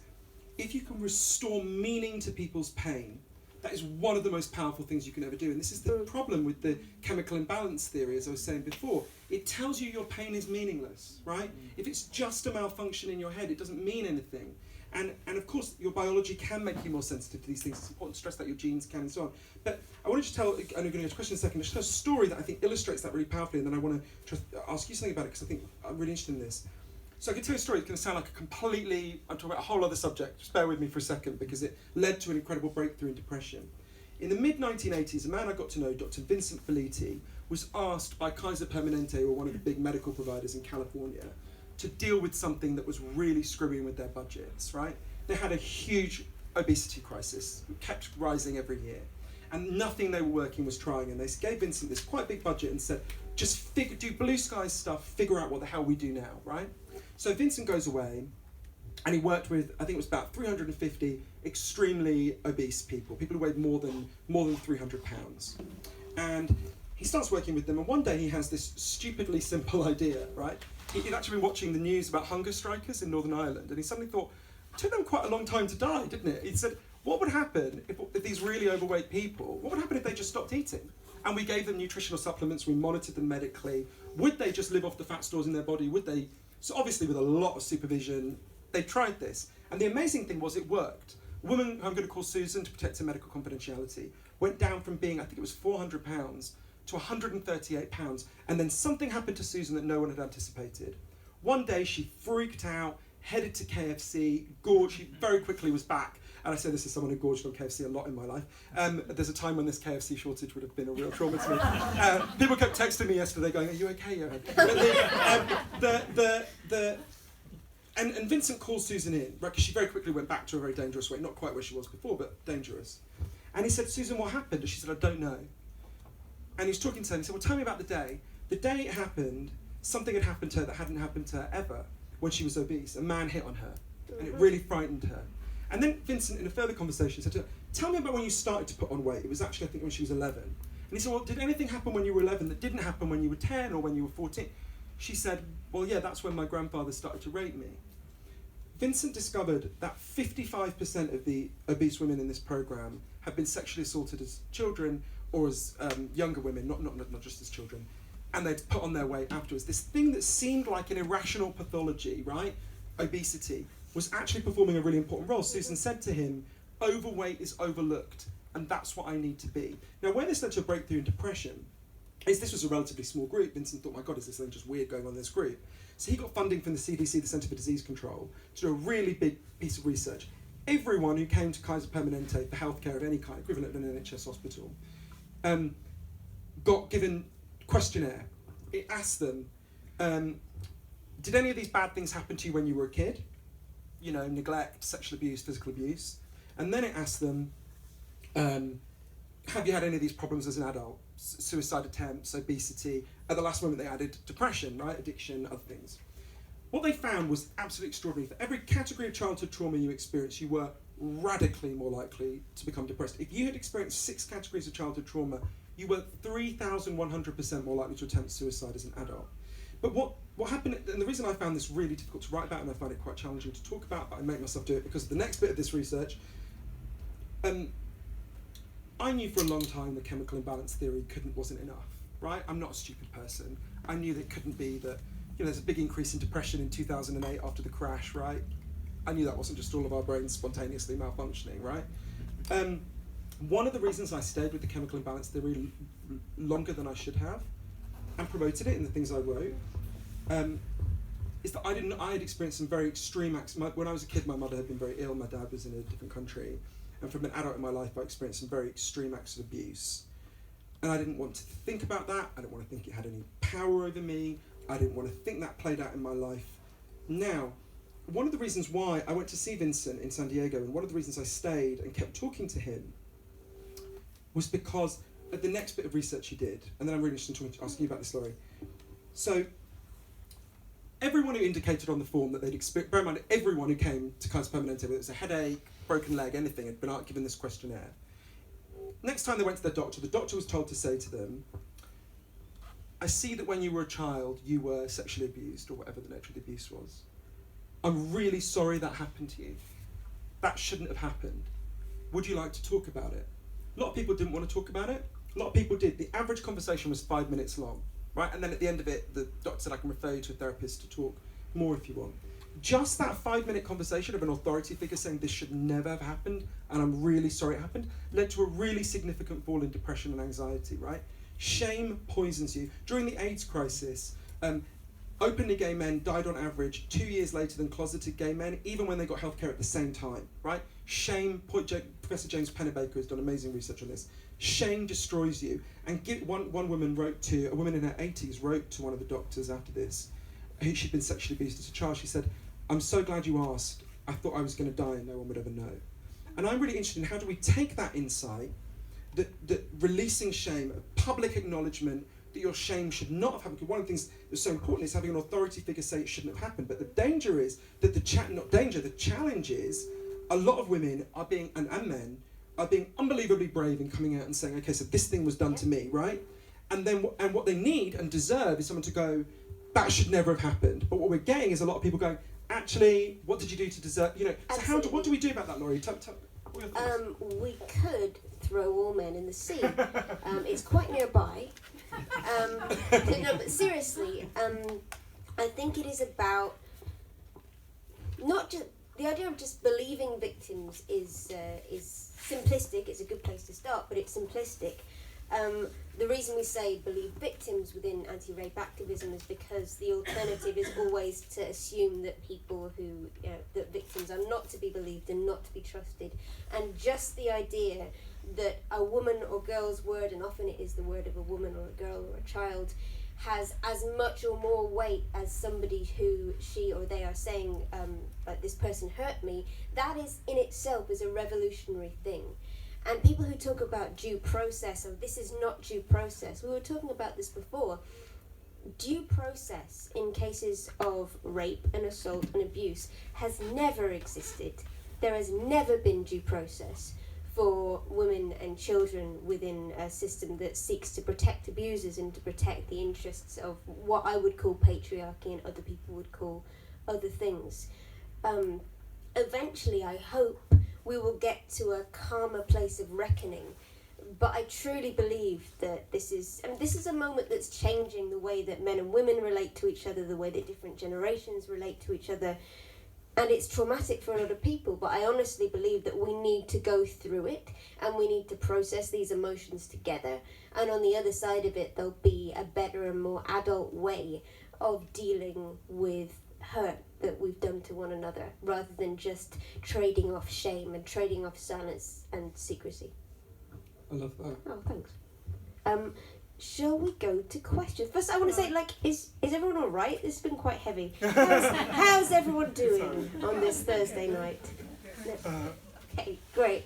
if you can restore meaning to people's pain, that is one of the most powerful things you can ever do. And this is the problem with the chemical imbalance theory, as I was saying before. It tells you your pain is meaningless, right? If it's just a malfunction in your head, it doesn't mean anything. And of course, your biology can make you more sensitive to these things. It's important to stress that your genes can, and so on. But I want to tell, and I'm going to go to a question in a second, just tell a story that I think illustrates that really powerfully, and then I want to ask you something about it, because I think I'm really interested in this. So I can tell you a story. It's going to sound like I'm talking about a whole other subject. Just bear with me for a second, because it led to an incredible breakthrough in depression. In the mid-1980s, a man I got to know, Dr. Vincent Felitti, was asked by Kaiser Permanente, or one of the big medical providers in California, to deal with something that was really screwing with their budgets, right? They had a huge obesity crisis, kept rising every year, and nothing they were working was trying, and they gave Vincent this quite big budget and said, just do blue sky stuff, figure out what the hell we do now, right? So Vincent goes away, and he worked with, I think it was about 350 extremely obese people who weighed more than 300 pounds. And he starts working with them, and one day he has this stupidly simple idea, right? He'd actually been watching the news about hunger strikers in Northern Ireland, and he suddenly thought, it took them quite a long time to die, didn't it? He said, what would happen if these really overweight people, what would happen if they just stopped eating? And we gave them nutritional supplements, we monitored them medically. Would they just live off the fat stores in their body? Would they? So obviously with a lot of supervision, they tried this. And the amazing thing was it worked. A woman who I'm going to call Susan to protect her medical confidentiality went down from being, I think it was 400 pounds to 138 pounds. And then something happened to Susan that no one had anticipated. One day she freaked out, headed to KFC, gorged, she very quickly was back. And I say this as someone who gorged on KFC a lot in my life. There's a time when this KFC shortage would have been a real trauma to me. People kept texting me yesterday going, are you okay, Johann? And Vincent calls Susan in, right, because she very quickly went back to a very dangerous way, not quite where she was before, but dangerous. And he said, Susan, what happened? And she said, I don't know. And he's talking to her, and he said, well, tell me about the day. The day it happened, something had happened to her that hadn't happened to her ever when she was obese. A man hit on her, and it really frightened her. And then Vincent, in a further conversation, said to her, tell me about when you started to put on weight. It was actually, I think, when she was 11. And he said, well, did anything happen when you were 11 that didn't happen when you were 10 or when you were 14? She said, well, yeah, that's when my grandfather started to rape me. Vincent discovered that 55% of the obese women in this program had been sexually assaulted as children or as younger women, not just as children, and they'd put on their weight afterwards. This thing that seemed like an irrational pathology, right, obesity, was actually performing a really important role. Susan said to him, overweight is overlooked, and that's what I need to be. Now, where this led to a breakthrough in depression is this was a relatively small group. Vincent thought, my God, is this thing just weird going on in this group? So he got funding from the CDC, the Centre for Disease Control, to do a really big piece of research. Everyone who came to Kaiser Permanente for healthcare of any kind, equivalent of an NHS hospital, got given questionnaire. It asked them, did any of these bad things happen to you when you were a kid? You know, neglect, sexual abuse, physical abuse. And then it asked them, have you had any of these problems as an adult? Suicide attempts, obesity. At the last moment they added depression, right? Addiction, other things. What they found was absolutely extraordinary. For every category of childhood trauma you experienced, you were radically more likely to become depressed. If you had experienced 6 categories of childhood trauma, you were 3,100% more likely to attempt suicide as an adult. But what happened, and the reason I found this really difficult to write about, and I find it quite challenging to talk about, but I make myself do it because of the next bit of this research, I knew for a long time the chemical imbalance theory wasn't enough, right? I'm not a stupid person. I knew that it couldn't be that, you know, there's a big increase in depression in 2008 after the crash, right? I knew that wasn't just all of our brains spontaneously malfunctioning, right? One of the reasons I stayed with the chemical imbalance theory longer than I should have, and promoted it in the things I wrote, is that I had experienced some very extreme acts. When I was a kid, my mother had been very ill, my dad was in a different country, and from an adult in my life, I experienced some very extreme acts of abuse. And I didn't want to think about that, I didn't want to think it had any power over me, I didn't want to think that played out in my life. Now, one of the reasons why I went to see Vincent in San Diego, and one of the reasons I stayed and kept talking to him, was because at the next bit of research he did, and then I'm really interested in asking you about this, Laurie. So, everyone who indicated on the form that they'd experienced, bear in mind, everyone who came to Kaiser Permanente, whether it was a headache, broken leg, anything, had been given this questionnaire. Next time they went to their doctor, the doctor was told to say to them, I see that when you were a child, you were sexually abused, or whatever the nature of the abuse was. I'm really sorry that happened to you. That shouldn't have happened. Would you like to talk about it? A lot of people didn't want to talk about it. A lot of people did. The average conversation was 5 minutes long, right? And then at the end of it, the doctor said, I can refer you to a therapist to talk more if you want. Just that 5-minute conversation of an authority figure saying this should never have happened, and I'm really sorry it happened, led to a really significant fall in depression and anxiety, right? Shame poisons you. During the AIDS crisis, openly gay men died on average 2 years later than closeted gay men, even when they got healthcare at the same time, right? Shame, Professor James Pennebaker has done amazing research on this. Shame destroys you. And one woman a woman in her 80s wrote to one of the doctors after this, who she'd been sexually abused as a child. She said, I'm so glad you asked. I thought I was going to die and no one would ever know. And I'm really interested in how do we take that insight, that releasing shame, public acknowledgement that your shame should not have happened. Because one of the things that's so important is having an authority figure say it shouldn't have happened. But the danger is that the challenge is a lot of women are being, and men, are being unbelievably brave in coming out and saying, okay, so this thing was done to me, right? And then what they need and deserve is someone to go, that should never have happened. But what we're getting is a lot of people going, actually, what did you do to deserve, you know, so what do we do about that, Laurie? What are your thoughts? We could throw all men in the sea. It's quite nearby. No, but seriously, I think it is about not just the idea of just believing victims is simplistic. It's a good place to start, but it's simplistic. The reason we say believe victims within anti-rape activism is because the alternative is always to assume that people who, that victims are not to be believed and not to be trusted. And just the idea that a woman or girl's word, and often it is the word of a woman or a girl or a child, has as much or more weight as somebody who she or they are saying, like, this person hurt me, that is in itself is a revolutionary thing. And people who talk about due process, and this is not due process, we were talking about this before, due process in cases of rape and assault and abuse has never existed. There has never been due process for women and children within a system that seeks to protect abusers and to protect the interests of what I would call patriarchy and other people would call other things. Eventually, I hope we will get to a calmer place of reckoning. But I truly believe that this is a moment that's changing the way that men and women relate to each other, the way that different generations relate to each other. and it's traumatic for a lot of people, but I honestly believe that we need to go through it and we need to process these emotions together. And on the other side of it, there'll be a better and more adult way of dealing with hurt that we've done to one another, rather than just trading off shame and trading off silence and secrecy. I love that. Oh, thanks. Shall we go to questions? First, I want to say, is everyone all right? This has been quite heavy. How's everyone doing on this Thursday night? Okay, great.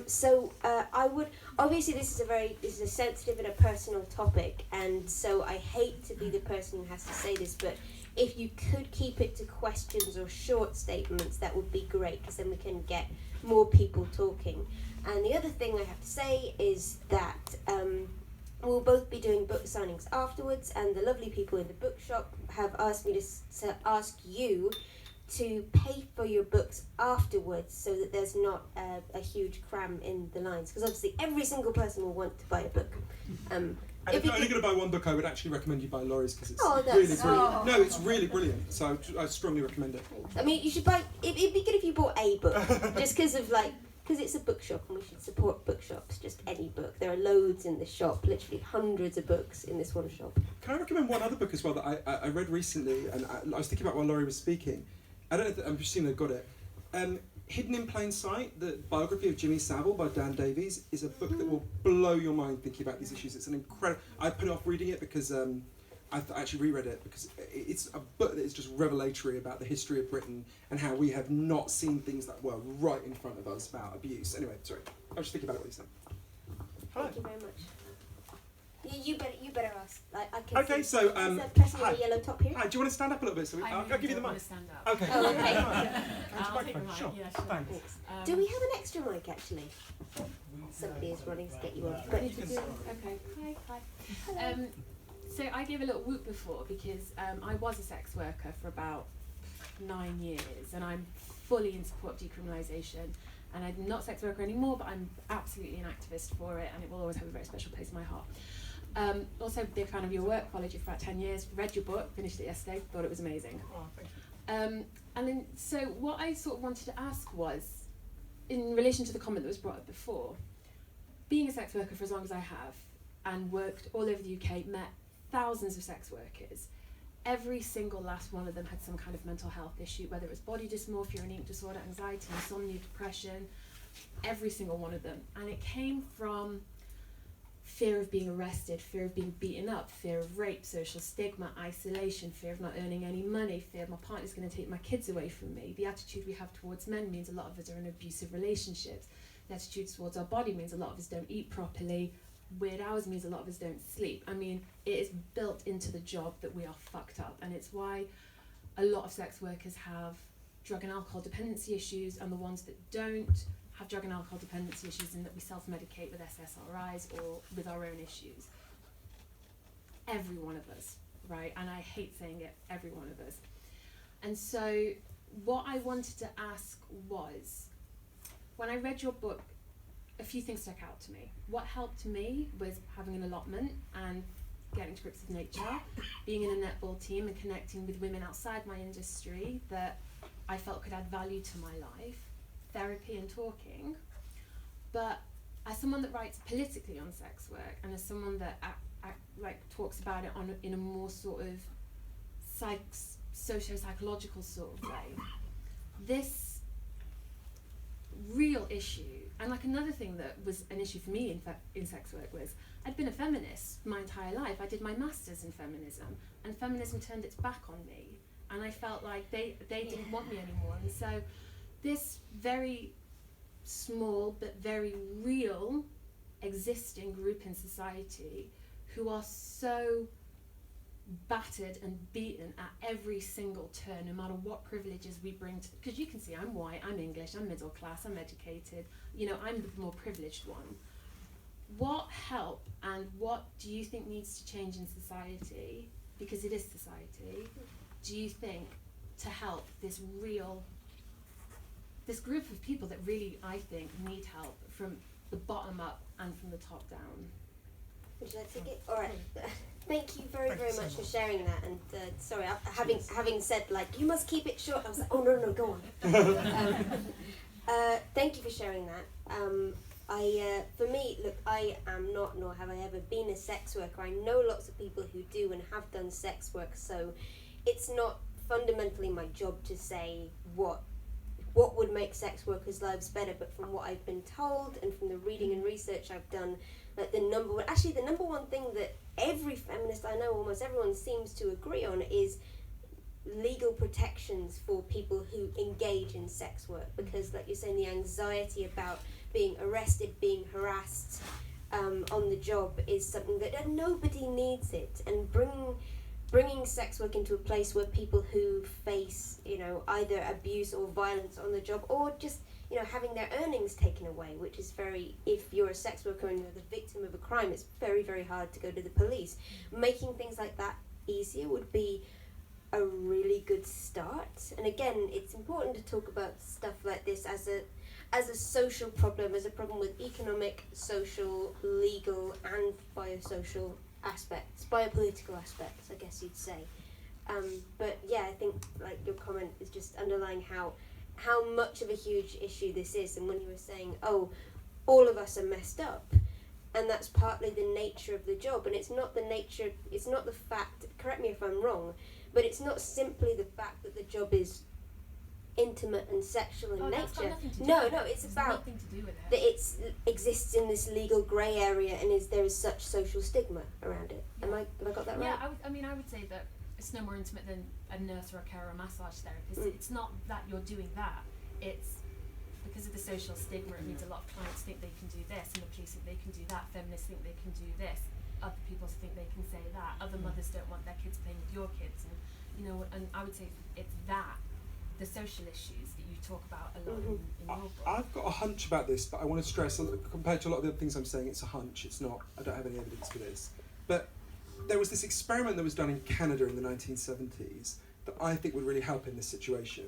So I would, obviously this is a sensitive and a personal topic, and so I hate to be the person who has to say this, but if you could keep it to questions or short statements, that would be great, because then we can get more people talking. And the other thing I have to say is that we'll both be doing book signings afterwards, and the lovely people in the bookshop have asked me to ask you to pay for your books afterwards, so that there's not a huge cram in the lines, because obviously every single person will want to buy a book. And if you're only going to buy one book, I would actually recommend you buy Laurie's, because it's that's really brilliant. No, it's really brilliant, so I strongly recommend it. Thanks. I mean, you should buy. It'd be good if you bought a book, just because it's a bookshop, and we should support bookshops. Just any book. There are loads in the shop, literally hundreds of books in this one shop. Can I recommend one other book as well that I read recently, and I was thinking about while Laurie was speaking. I don't know. I'm assuming I got it. Hidden in Plain Sight, the biography of Jimmy Savile by Dan Davies, is a book that will blow your mind thinking about these issues. It's an incredible. I put off reading it because I actually reread it, because it's a book that is just revelatory about the history of Britain and how we have not seen things that were right in front of us about abuse. Anyway, sorry, I was just thinking about what you said. Hello. Thank you very much. You better ask. I can Okay, see. so Is there pressing hi. the yellow top here? Hi, do you want to stand up a little bit? So I'll give you the mic. To stand up. Okay. Oh, okay. I'll take the mic. Sure. Yeah, sure. Thanks. Thanks. Do we have an extra mic actually? Somebody is running to get you on. But Okay. Hi. So I gave a little whoop before because I was a sex worker for about 9 years, and I'm fully in support of decriminalisation. And I'm not a sex worker anymore, but I'm absolutely an activist for it, and it will always have a very special place in my heart. Also, big fan of your work, followed you for about 10 years, read your book, finished it yesterday, thought it was amazing. Oh, thank you. And then, so what I sort of wanted to ask was, in relation to the comment that was brought up before, being a sex worker for as long as I have, and worked all over the UK, met thousands of sex workers, every single last one of them had some kind of mental health issue, whether it was body dysmorphia, an eating disorder, anxiety, insomnia, depression, every single one of them. And it came from fear of being arrested, fear of being beaten up, fear of rape, social stigma, isolation, fear of not earning any money, fear my partner's going to take my kids away from me. The attitude we have towards men means a lot of us are in abusive relationships. The attitude towards our body means a lot of us don't eat properly. Weird hours means a lot of us don't sleep. I mean, it is built into the job that we are fucked up, and it's why a lot of sex workers have drug and alcohol dependency issues, and the ones that don't have drug and alcohol dependency issues, and that we self-medicate with SSRIs or with our own issues. Every one of us, right? And I hate saying it, every one of us. And so what I wanted to ask was, when I read your book, a few things stuck out to me. What helped me was having an allotment and getting to grips with nature, being in a netball team and connecting with women outside my industry that I felt could add value to my life, therapy and talking. But as someone that writes politically on sex work, and as someone that talks about it in a more sort of socio-psychological sort of way, this real issue, and another thing that was an issue for me in sex work was I'd been a feminist my entire life. I did my master's in feminism, and feminism turned its back on me, and I felt like they didn't want me anymore. And so this very small but very real existing group in society who are so battered and beaten at every single turn, no matter what privileges we bring to, because you can see I'm white, I'm English, I'm middle class, I'm educated, I'm the more privileged one. What help and what do you think needs to change in society, because it is society, do you think, to help this group of people that really, I think, need help from the bottom up and from the top down? Would you like to take it? All right. Thank you very much for sharing that. And sorry, having said like you must keep it short, I was like, oh no, go on. Thank you for sharing that. For me, look, I am not, nor have I ever been a sex worker. I know lots of people who do and have done sex work, so it's not fundamentally my job to say what would make sex workers' lives better, but from what I've been told and from the reading and research I've done, like the number one thing that every feminist I know, almost everyone seems to agree on, is legal protections for people who engage in sex work, because like you're saying, the anxiety about being arrested, being harassed on the job is something that nobody needs it, and bringing sex work into a place where people who face, either abuse or violence on the job, or just, having their earnings taken away, which is if you're a sex worker and you're the victim of a crime, it's very, very hard to go to the police. Making things like that easier would be a really good start. And again, it's important to talk about stuff like this as a social problem, as a problem with economic, social, legal, and biosocial aspects, biopolitical aspects, I guess you'd say. But yeah, I think like your comment is just underlying how much of a huge issue this is. And when you were saying, oh, all of us are messed up, and that's partly the nature of the job, and it's not the fact, correct me if I'm wrong, but it's not simply the fact that the job is intimate and sexual in nature. It's about nothing to do with it. That it exists in this legal grey area, and there is such social stigma around it. Yeah. Have I got that right? Yeah, I would say that it's no more intimate than a nurse or a carer or a massage therapist. It's not that you're doing that. It's because of the social stigma. It means a lot of clients think they can do this, and the police think they can do that. Feminists think they can do this. Other people think they can say that. Other mothers don't want their kids playing with your kids, and and I would say it's the social issues that you talk about a lot in your book. I've got a hunch about this, but I want to stress, compared to a lot of the other things I'm saying, it's a hunch. It's not. I don't have any evidence for this. But there was this experiment that was done in Canada in the 1970s that I think would really help in this situation.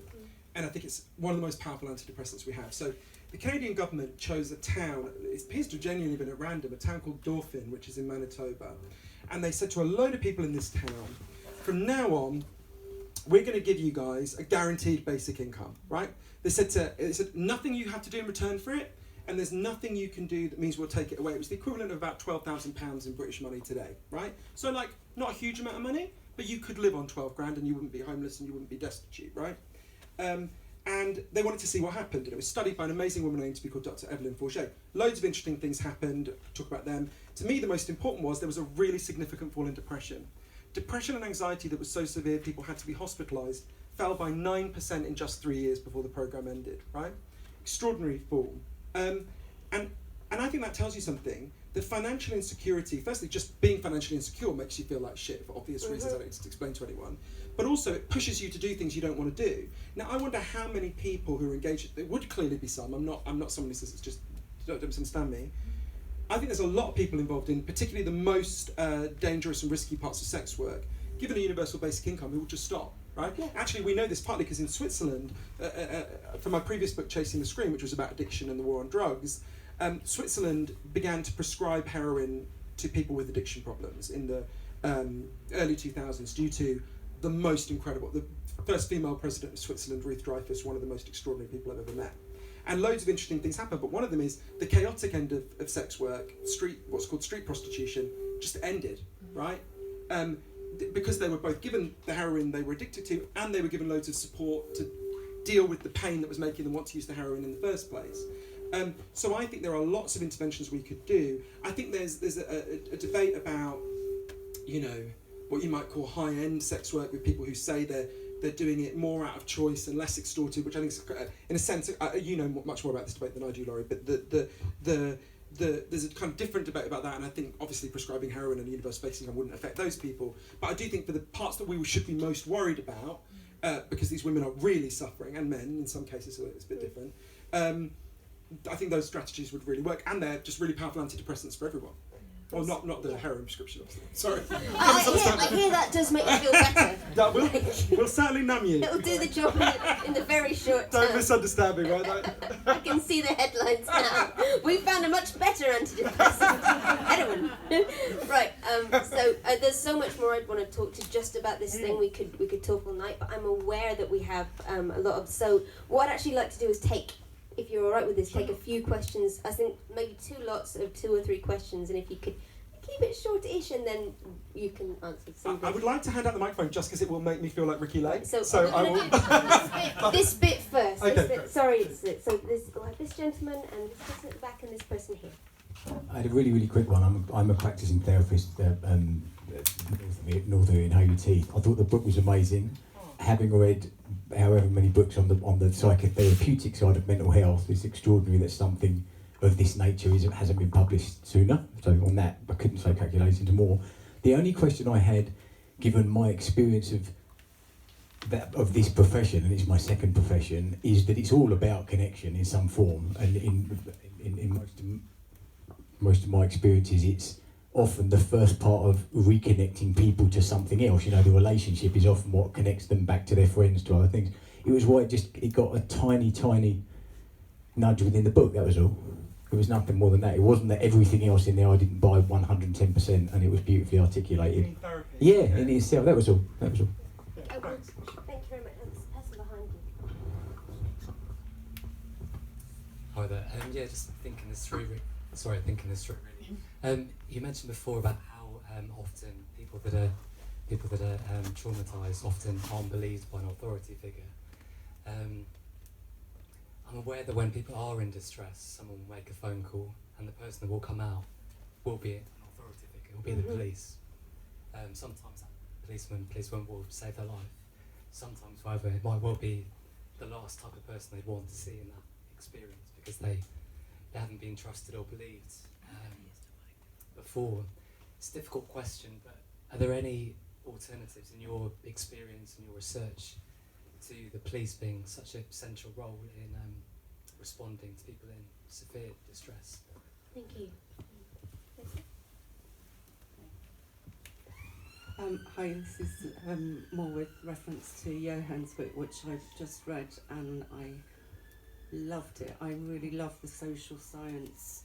And I think it's one of the most powerful antidepressants we have. So the Canadian government chose a town, it appears to have genuinely been at random, a town called Dauphin, which is in Manitoba. And they said to a load of people in this town, from now on, we're going to give you guys a guaranteed basic income, right? They said nothing you have to do in return for it, and there's nothing you can do that means we'll take it away. It was the equivalent of about £12,000 in British money today, right? So like, not a huge amount of money, but you could live on 12 grand and you wouldn't be homeless and you wouldn't be destitute, right? And they wanted to see what happened. And it was studied by an amazing woman named to be called Dr. Evelyn Forget. Loads of interesting things happened, talk about them. To me, the most important was there was a really significant fall in depression. Depression and anxiety that was so severe people had to be hospitalised fell by 9% in just 3 years before the programme ended, right? Extraordinary fall. And I think that tells you something, that financial insecurity, firstly, just being financially insecure makes you feel like shit for obvious reasons I don't need to explain to anyone, but also it pushes you to do things you don't want to do. Now, I wonder how many people who are engaged, there would clearly be some, I'm not someone who says it's just, don't misunderstand me. I think there's a lot of people involved in particularly the most dangerous and risky parts of sex work, given a universal basic income, who will just stop, right? Yeah. Actually, we know this partly because in Switzerland, from my previous book, Chasing the Scream, which was about addiction and the war on drugs, Switzerland began to prescribe heroin to people with addiction problems in the early 2000s due to the most incredible, the first female president of Switzerland, Ruth Dreyfus, one of the most extraordinary people I've ever met. And loads of interesting things happen, but one of them is the chaotic end of sex work, what's called street prostitution, just ended, right? Because they were both given the heroin they were addicted to, and they were given loads of support to deal with the pain that was making them want to use the heroin in the first place. So I think there are lots of interventions we could do. I think there's a debate about, what you might call high-end sex work with people who say they're doing it more out of choice and less extortive, which I think is, in a sense, you know much more about this debate than I do, Laurie, but there's a kind of different debate about that, and I think obviously prescribing heroin and a universal basic income wouldn't affect those people. But I do think for the parts that we should be most worried about, because these women are really suffering, and men in some cases, so it's a bit different, I think those strategies would really work, and they're just really powerful antidepressants for everyone. Well, not the heroin prescription, obviously. Sorry. I hear that does make you feel better. That will certainly numb you. It'll do the job in the very short term. Don't misunderstand me, right? I can see the headlines now. We found a much better antidepressant. better one. Right. So there's so much more I'd want to talk to just about this thing. We could talk all night, but I'm aware that we have a lot of. So what I'd actually like to do is take, if you're all right with this, take a few questions. I think maybe 2 lots of 2 or 3 questions, and if you could keep it short-ish, and then you can answer some. I would like to hand out the microphone just because it will make me feel like Ricky Lake. Right, so I will. do this bit first. Okay, This bit, great. sorry, so we'll have this gentleman and this person at the back and this person here. I had a really, really quick one. I'm a practicing therapist north of in AUT. I thought the book was amazing. Having read however many books on the psychotherapeutic side of mental health, it's extraordinary that something of this nature hasn't been published sooner. So on that, I couldn't say calculating to more. The only question I had, given my experience of this profession, and it's my second profession, is that it's all about connection in some form. And in most of my experiences, it's often the first part of reconnecting people to something else. You know, the relationship is often what connects them back to their friends, to other things. It was why it got a tiny nudge within the book, that was all. It was nothing more than that. It wasn't that everything else in there I didn't buy 110%, and it was beautifully articulated. Yeah, in itself, that was all. Thank you very much. And this person behind you. Hi there. Yeah, just thinking this through. Really. You mentioned before about how often people that are traumatised often aren't believed by an authority figure. I'm aware that when people are in distress, someone will make a phone call, and the person that will come out will be an authority figure, will be the police. Sometimes that policeman will save their life. Sometimes, however, it might well be the last type of person they'd want to see in that experience because they haven't been trusted or believed before. It's a difficult question, but are there any alternatives in your experience and your research to the police being such a central role in responding to people in severe distress? Thank you. Hi, this is more with reference to Johann's book, which I've just read, and I loved it. I really love the social science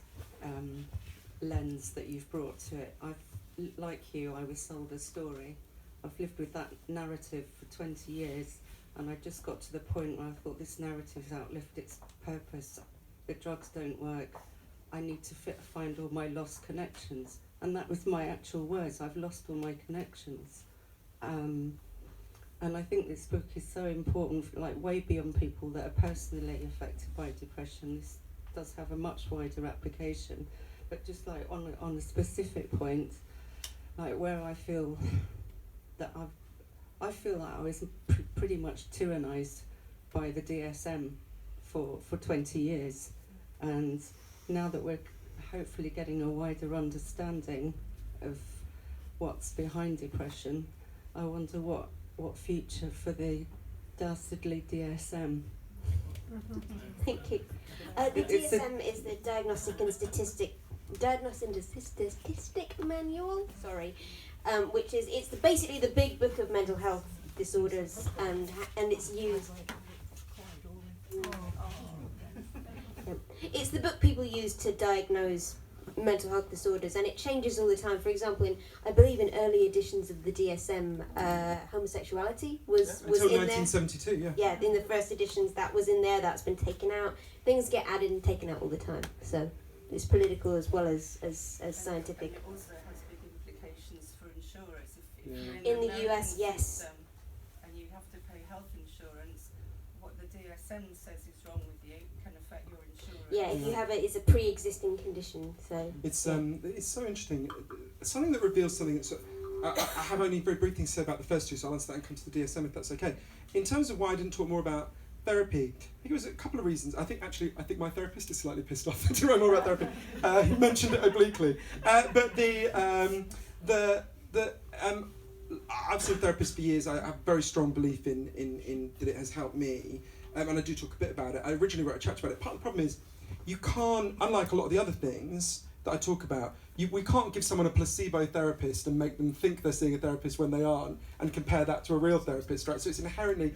lens that you've brought to it. Like you, I was sold a story. I've lived with that narrative for 20 years, and I just got to the point where I thought this narrative's outlived its purpose. The drugs don't work. I need to find all my lost connections. And that was my actual words. I've lost all my connections. And I think this book is so important, like way beyond people that are personally affected by depression. This does have a much wider application. But just like on a specific point, like where I feel that I feel that I was pretty much tyrannised by the DSM for 20 years. And now that we're hopefully getting a wider understanding of what's behind depression, I wonder what future for the dastardly DSM. Thank you. The DSM is the Diagnostic and Statistic Manual. Sorry, which is basically the big book of mental health disorders, and it's used. It's the book people use to diagnose mental health disorders, and it changes all the time. For example, I believe in early editions of the DSM, homosexuality was until in 1972, there. Yeah, in the first editions that was in there. That's been taken out. Things get added and taken out all the time. So it's political as well as scientific. And it also has big implications for insurers. If you're In the American US, yes. system and you have to pay health insurance, what the DSM says is wrong with you can affect your insurance. Yeah, if you have it's a pre-existing condition. So It's so interesting. Something that reveals something that's. I have only very brief things to say about the first two, so I'll answer that and come to the DSM if that's okay. In terms of why I didn't talk more about therapy, I think it was a couple of reasons. I think my therapist is slightly pissed off to write more about therapy. He mentioned it obliquely, but I've seen therapists for years. I have a very strong belief in that it has helped me, and I do talk a bit about it. I originally wrote a chapter about it. Part of the problem is you can't, unlike a lot of the other things that I talk about, we can't give someone a placebo therapist and make them think they're seeing a therapist when they aren't, and compare that to a real therapist, right? So it's inherently,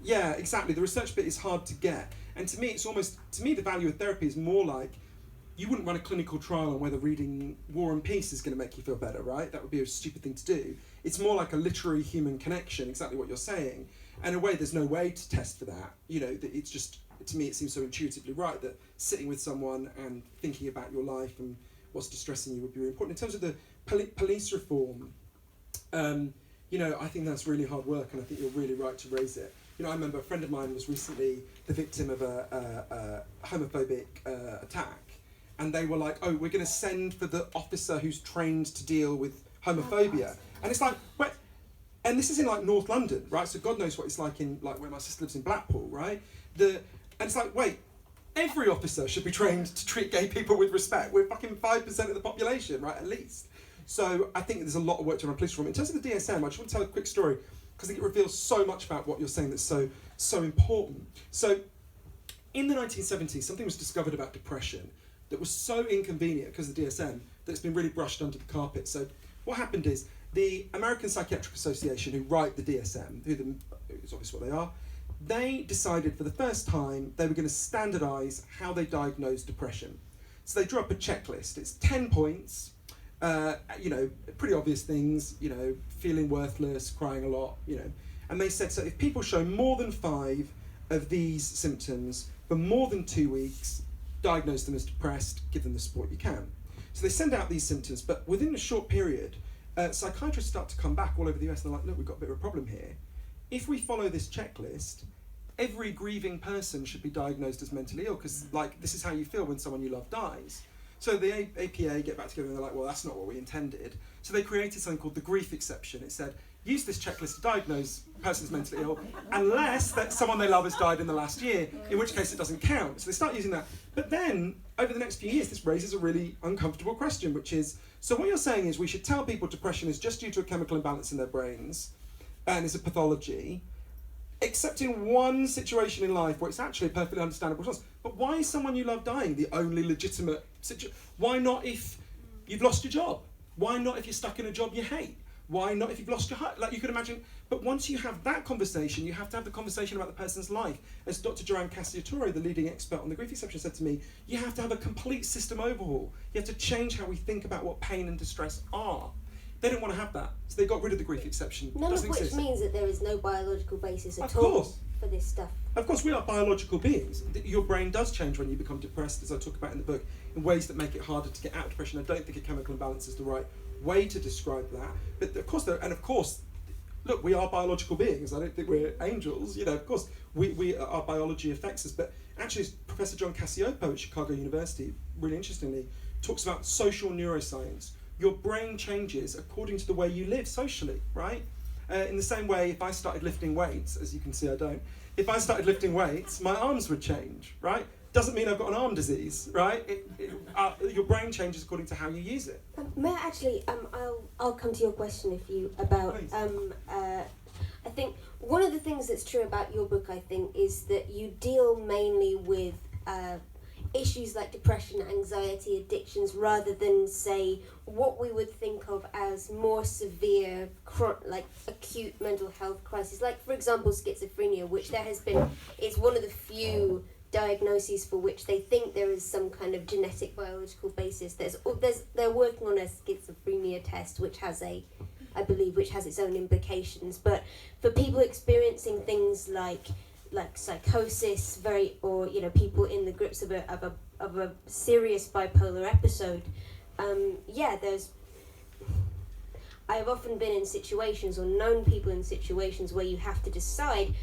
yeah, exactly. The research bit is hard to get, and to me, the value of therapy is more like you wouldn't run a clinical trial on whether reading War and Peace is going to make you feel better, right? That would be a stupid thing to do. It's more like a literary human connection, exactly what you're saying. And in a way, there's no way to test for that. You know, it's just, to me, it seems so intuitively right that sitting with someone and thinking about your life and what's distressing you would be really important. In terms of the police reform, you know, I think that's really hard work, and I think you're really right to raise it. You know, I remember a friend of mine was recently the victim of a homophobic attack, and they were like, oh, we're going to send for the officer who's trained to deal with homophobia. And it's like, wait, and this is in like North London, right? So God knows what it's like in like where my sister lives in Blackpool, right? And it's like, wait, every officer should be trained to treat gay people with respect. We're fucking 5% of the population, right, at least. So I think there's a lot of work to run police reform. In terms of the DSM, I just want to tell a quick story because I think it reveals so much about what you're saying that's so important. So in the 1970s, something was discovered about depression that was so inconvenient because of the DSM that it's been really brushed under the carpet. So what happened is the American Psychiatric Association, who write the DSM, it's obvious what they are, they decided for the first time they were going to standardise how they diagnose depression. So they drew up a checklist. It's 10 points, you know, pretty obvious things, you know, feeling worthless, crying a lot, you know. And they said, so if people show more than 5 of these symptoms for more than 2 weeks, diagnose them as depressed, give them the support you can. So they send out these symptoms, but within a short period, psychiatrists start to come back all over the US and they're like, look, we've got a bit of a problem here. If we follow this checklist, every grieving person should be diagnosed as mentally ill because, like, this is how you feel when someone you love dies. So the APA get back together and they're like, well, that's not what we intended. So they created something called the grief exception. It said, use this checklist to diagnose persons mentally ill unless that someone they love has died in the last year, in which case it doesn't count. So they start using that. But then, over the next few years, this raises a really uncomfortable question, which is, so what you're saying is we should tell people depression is just due to a chemical imbalance in their brains and is a pathology, except in one situation in life where it's actually a perfectly understandable response. But why is someone you love dying the only legitimate situation? Why not if you've lost your job? Why not if you're stuck in a job you hate? Why not if you've lost your heart? Like, you could imagine, but once you have that conversation, you have to have the conversation about the person's life. As Dr. Johann, the leading expert on the grief exception, said to me, you have to have a complete system overhaul. You have to change how we think about what pain and distress are. They didn't want to have that, so they got rid of the grief exception. None of which means that there is no biological basis at all for this stuff. Of course, we are biological beings. Your brain does change when you become depressed, as I talk about in the book, in ways that make it harder to get out of depression. I don't think a chemical imbalance is the right way to describe that. But of course, look, we are biological beings. I don't think we're angels. You know, of course, our biology affects us. But actually, Professor John Cassiopo at Chicago University, really interestingly, talks about social neuroscience. Your brain changes according to the way you live socially, right? In the same way, if I started lifting weights, as you can see I don't, if I started lifting weights, my arms would change, right? Doesn't mean I've got an arm disease, right? Your brain changes according to how you use it. May I actually, I'll come to your question about, I think one of the things that's true about your book, I think, is that you deal mainly with issues like depression, anxiety, addictions, rather than, say, what we would think of as more severe, like acute mental health crises, like, for example, schizophrenia, which it's one of the few diagnoses for which they think there is some kind of genetic biological basis. They're working on a schizophrenia test, which has its own implications. But for people experiencing things like psychosis, people in the grips of a serious bipolar episode, I've often been in situations or known people in situations where you have to decide,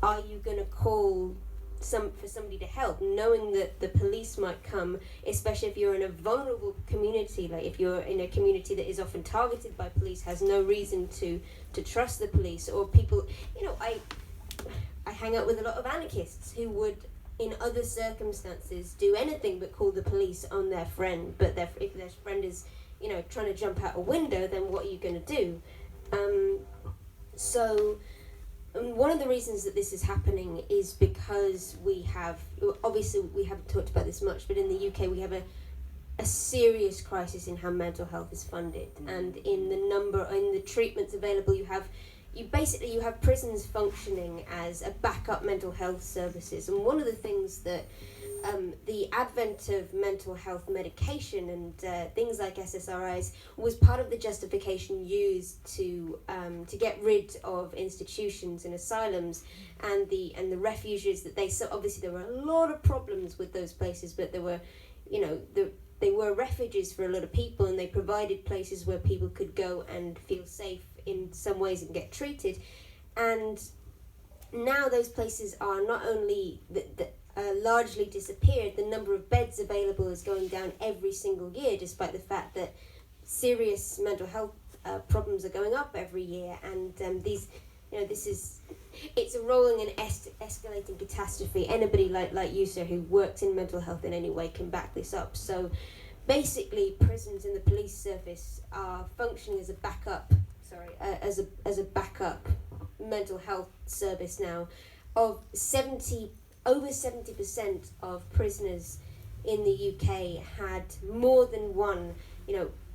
are you going to call for somebody to help, knowing that the police might come, especially if you're in a vulnerable community, like if you're in a community that is often targeted by police, has no reason to trust the police, or people, I hang out with a lot of anarchists who would, in other circumstances, do anything but call the police on their friend. But if their friend is, trying to jump out a window, then what are you going to do? One of the reasons that this is happening is because we haven't talked about this much, but in the UK we have a serious crisis in how mental health is funded, and in the treatments available. You have prisons functioning as a backup mental health services, and one of the things that the advent of mental health medication and things like SSRIs was part of the justification used to get rid of institutions and asylums and the refuges that they. So obviously there were a lot of problems with those places, but there were, they were refuges for a lot of people, and they provided places where people could go and feel safe in some ways and get treated. And now those places are not only largely disappeared, the number of beds available is going down every single year, despite the fact that serious mental health problems are going up every year. And it's a rolling and escalating catastrophe. Anybody like you, sir, who works in mental health in any way can back this up. So basically, prisons and the police service are functioning as a backup, as a backup mental health service now. Of over 70% of prisoners in the UK had more than one,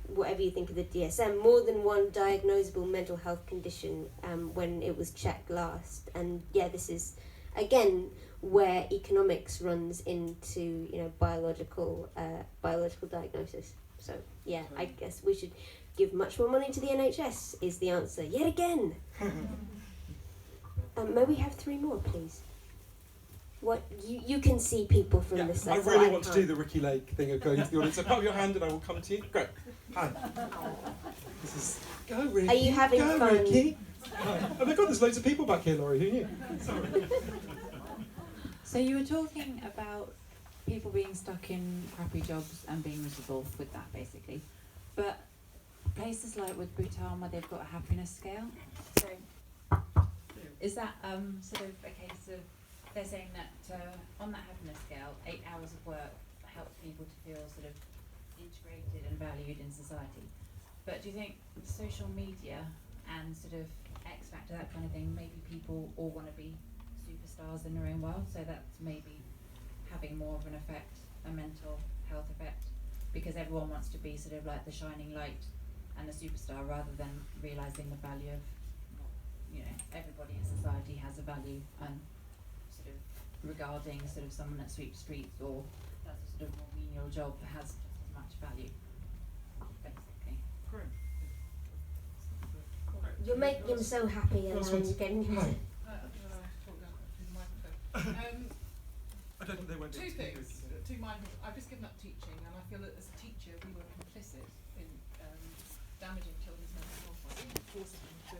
whatever you think of the DSM, more than one diagnosable mental health condition when it was checked last. And this is, again, where economics runs into, biological diagnosis. So, I guess we should give much more money to the NHS is the answer, yet again. May we have 3 more, please? What you can see people from this side. I really want to do the Ricky Lake thing of going to the audience. So put up your hand and I will come to you. Great. Hi. This is go Ricky. Are you having go, fun? Ricky. Oh my God, there's loads of people back here, Laurie. Who knew? Sorry. So you were talking about people being stuck in crappy jobs and being miserable with that, basically. But places like with Bhutan, where they've got a happiness scale. So is that sort of a case of they're saying that on that happiness scale, 8 hours of work helps people to feel sort of integrated and valued in society. But do you think social media and sort of X Factor, that kind of thing, maybe people all want to be superstars in their own world, so that's maybe having more of an effect, a mental health effect, because everyone wants to be sort of like the shining light and the superstar, rather than realising the value of, everybody in society has a value, and sort of regarding sort of someone that sweeps streets or does a sort of more menial job has just as much value, basically. Great. You're making him so happy, and I'm getting him to... I don't think they went Two things. I've just given up teaching, and I feel that as a teacher we were complicit in damaging children's mental health by forcing them to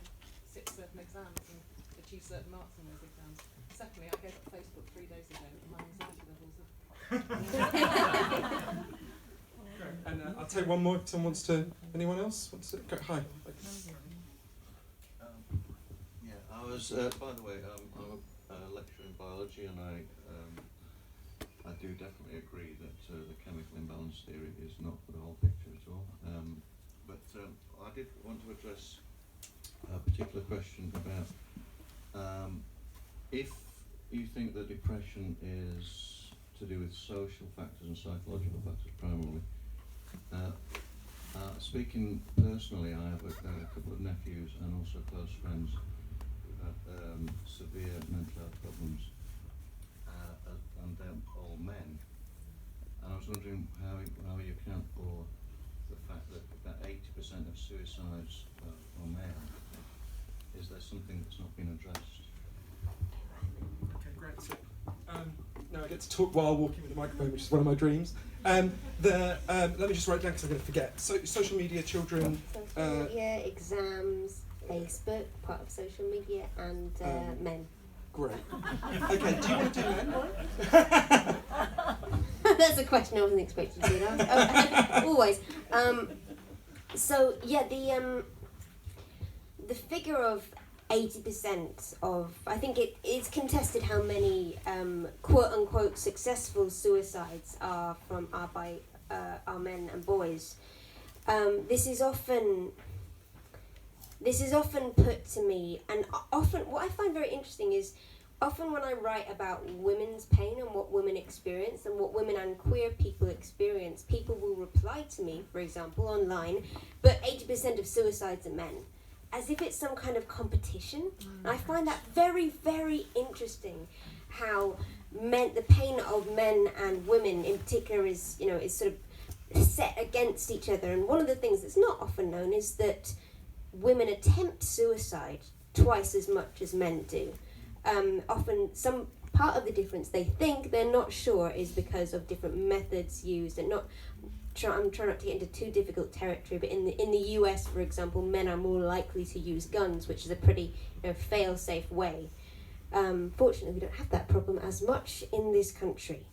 sit certain exams and achieve certain marks on those exams. Secondly, I gave up Facebook 3 days ago, and my anxiety levels have... And I'll take one more if someone wants to. Anyone else wants to? Go, hi. I was, by the way, I'm a lecturer in biology, and I do definitely agree that the chemical imbalance theory is not the whole picture at all. But I did want to address a particular question about if you think that depression is to do with social factors and psychological factors primarily. Speaking personally, I have a couple of nephews and also close friends who have severe mental health problems, and they're all men. And I was wondering how you account for the fact that about 80% of suicides are male. Is there something that's not been addressed? Okay, great. So, now I get to talk while walking with the microphone, which is one of my dreams. Let me just write it down because I'm going to forget. So, social media, children. Social media, exams, Facebook, part of social media, and men. Great. Okay, do you want to do men, Laurie? That's a question I wasn't expecting to ask. Always. So yeah, the figure of 80% of, I think it's contested how many quote unquote successful suicides are by men and boys. This is often put to me, and often what I find very interesting is often when I write about women's pain and what women experience and what women and queer people experience, people will reply to me, for example, online, but 80% of suicides are men, as if it's some kind of competition. And I find that very, very interesting, how the pain of men and women in particular is sort of set against each other. And one of the things that's not often known is that women attempt suicide twice as much as men do. Often some part of the difference they think, they're not sure, is because of different methods used. And I'm trying not to get into too difficult territory, but in the US, for example, men are more likely to use guns, which is a pretty fail-safe way. Fortunately, we don't have that problem as much in this country.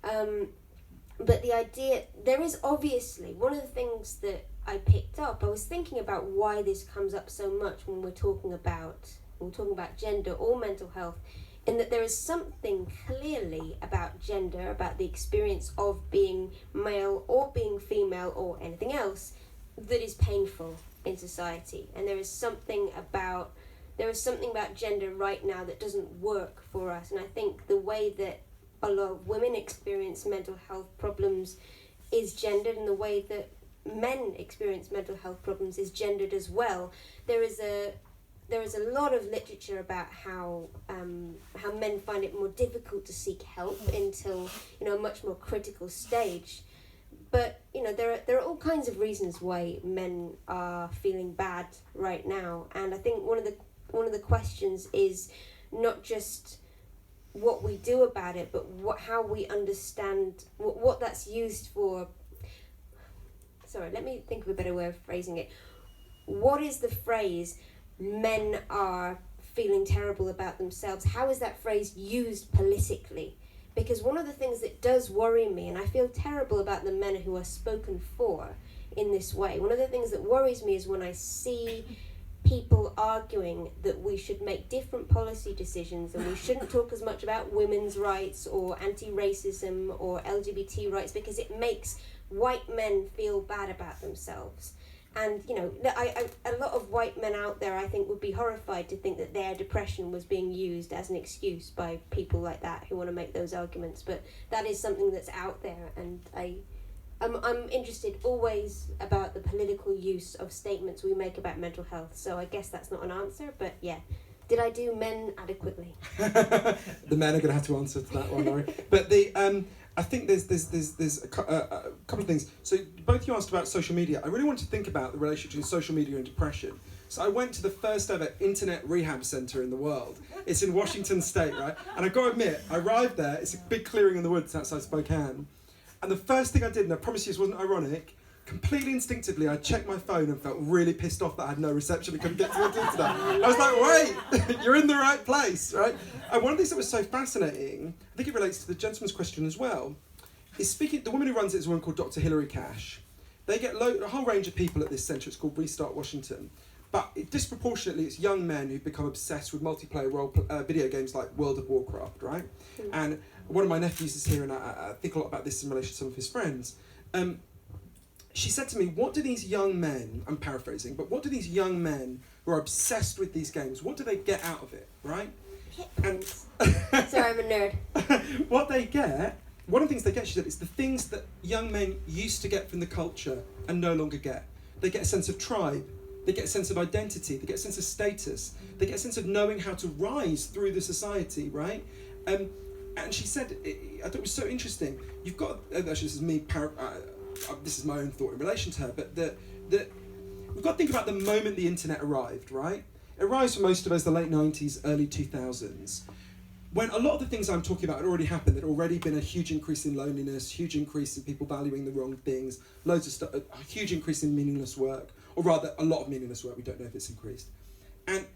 But the idea, there is obviously, one of the things that I picked up, I was thinking about why this comes up so much when we're talking about gender or mental health, in that there is something clearly about gender, about the experience of being male or being female or anything else, that is painful in society. And there is something about gender right now that doesn't work for us. And I think the way that a lot of women experience mental health problems is gendered, and the way that men experience mental health problems is gendered as well. There is a lot of literature about how men find it more difficult to seek help until a much more critical stage. But there are all kinds of reasons why men are feeling bad right now, and I think one of the questions is not just what we do about it, but how we understand what that's used for. Sorry, let me think of a better way of phrasing it. What is the phrase, men are feeling terrible about themselves? How is that phrase used politically? Because one of the things that does worry me, and I feel terrible about the men who are spoken for in this way, one of the things that worries me is when I see people arguing that we should make different policy decisions and we shouldn't talk as much about women's rights or anti-racism or LGBT rights because it makes white men feel bad about themselves. And a lot of white men out there, I think, would be horrified to think that their depression was being used as an excuse by people like that who want to make those arguments. But that is something that's out there, and I'm interested always about the political use of statements we make about mental health. So I guess that's not an answer, but yeah. Did I do men adequately? The men are going to have to answer to that one, Laurie. But I think there's a couple of things. So both you asked about social media. I really want to think about the relationship between social media and depression. So I went to the first ever internet rehab centre in the world. It's in Washington State, right? And I've got to admit, I arrived there. It's a big clearing in the woods outside Spokane. And the first thing I did, and I promise you this wasn't ironic, completely instinctively I checked my phone and felt really pissed off that I had no reception and couldn't get to the internet. I was like, wait, you're in the right place, right? And one of the things that was so fascinating, I think it relates to the gentleman's question as well, is the woman who runs it is a woman called Dr. Hilary Cash. They get a whole range of people at this centre. It's called Restart Washington. But disproportionately, it's young men who've become obsessed with multiplayer video games like World of Warcraft, right? And one of my nephews is here, and I think a lot about this in relation to some of his friends. She said to me, what do these young men, I'm paraphrasing, but what do these young men who are obsessed with these games, what do they get out of it, right? And sorry, I'm a nerd. What they get, one of the things they get, she said, is the things that young men used to get from the culture and no longer get. They get a sense of tribe, they get a sense of identity, they get a sense of status, they get a sense of knowing how to rise through the society, right? And she said, I thought it was so interesting, you've got, actually this is me, this is my own thought in relation to her, but we've got to think about the moment the internet arrived, right? It arrived for most of us the late 90s, early 2000s, when a lot of the things I'm talking about had already happened. There'd already been a huge increase in loneliness, huge increase in people valuing the wrong things, loads of stuff, a huge increase in meaningless work, or rather a lot of meaningless work, we don't know if it's increased. And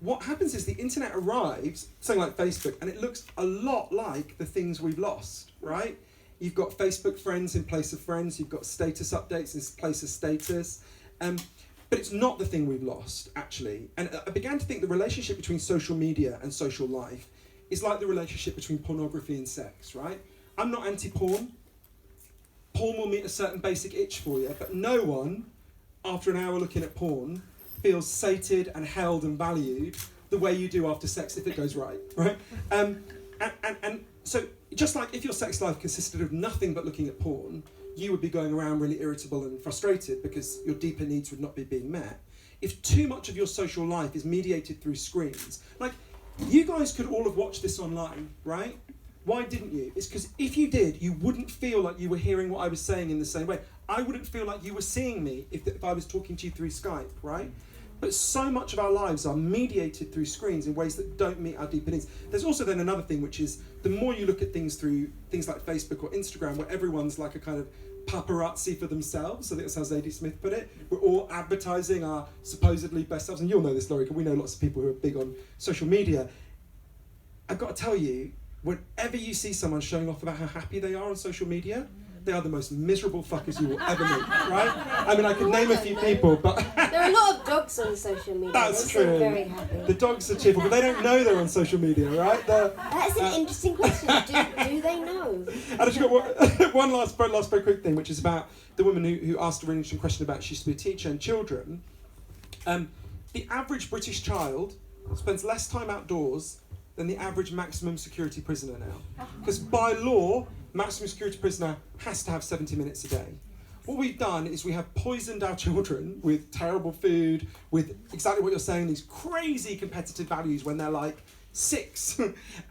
what happens is the internet arrives, something like Facebook, and it looks a lot like the things we've lost, right? You've got Facebook friends in place of friends, you've got status updates in place of status, but it's not the thing we've lost, actually. And I began to think the relationship between social media and social life is like the relationship between pornography and sex, right? I'm not anti-porn. Porn will meet a certain basic itch for you, but no one, after an hour looking at porn, feels sated and held and valued the way you do after sex if it goes right? And so, just like if your sex life consisted of nothing but looking at porn, you would be going around really irritable and frustrated because your deeper needs would not be being met. If too much of your social life is mediated through screens, like, you guys could all have watched this online, right? Why didn't you? It's because if you did, you wouldn't feel like you were hearing what I was saying in the same way. I wouldn't feel like you were seeing me if I was talking to you through Skype, right? But so much of our lives are mediated through screens in ways that don't meet our deeper needs. There's also then another thing, which is the more you look at things through things like Facebook or Instagram, where everyone's like a kind of paparazzi for themselves, I think that's how Zadie Smith put it. We're all advertising our supposedly best selves, and you'll know this, Laurie, because we know lots of people who are big on social media. I've got to tell you, whenever you see someone showing off about how happy they are on social media, they are the most miserable fuckers you will ever meet, right? I mean, I could name a few people, but... There are a lot of dogs on social media. That's They true. seem very happy. The dogs are cheerful, but they don't know they're on social media, right? That's an interesting question. Do they know? And I've just got one last very quick thing, which is about the woman who asked a really interesting question about she used to be a teacher and children. The average British child spends less time outdoors than the average maximum security prisoner now. Because by law, maximum security prisoner has to have 70 minutes a day. What we've done is we have poisoned our children with terrible food, with exactly what you're saying, these crazy competitive values when they're like 6.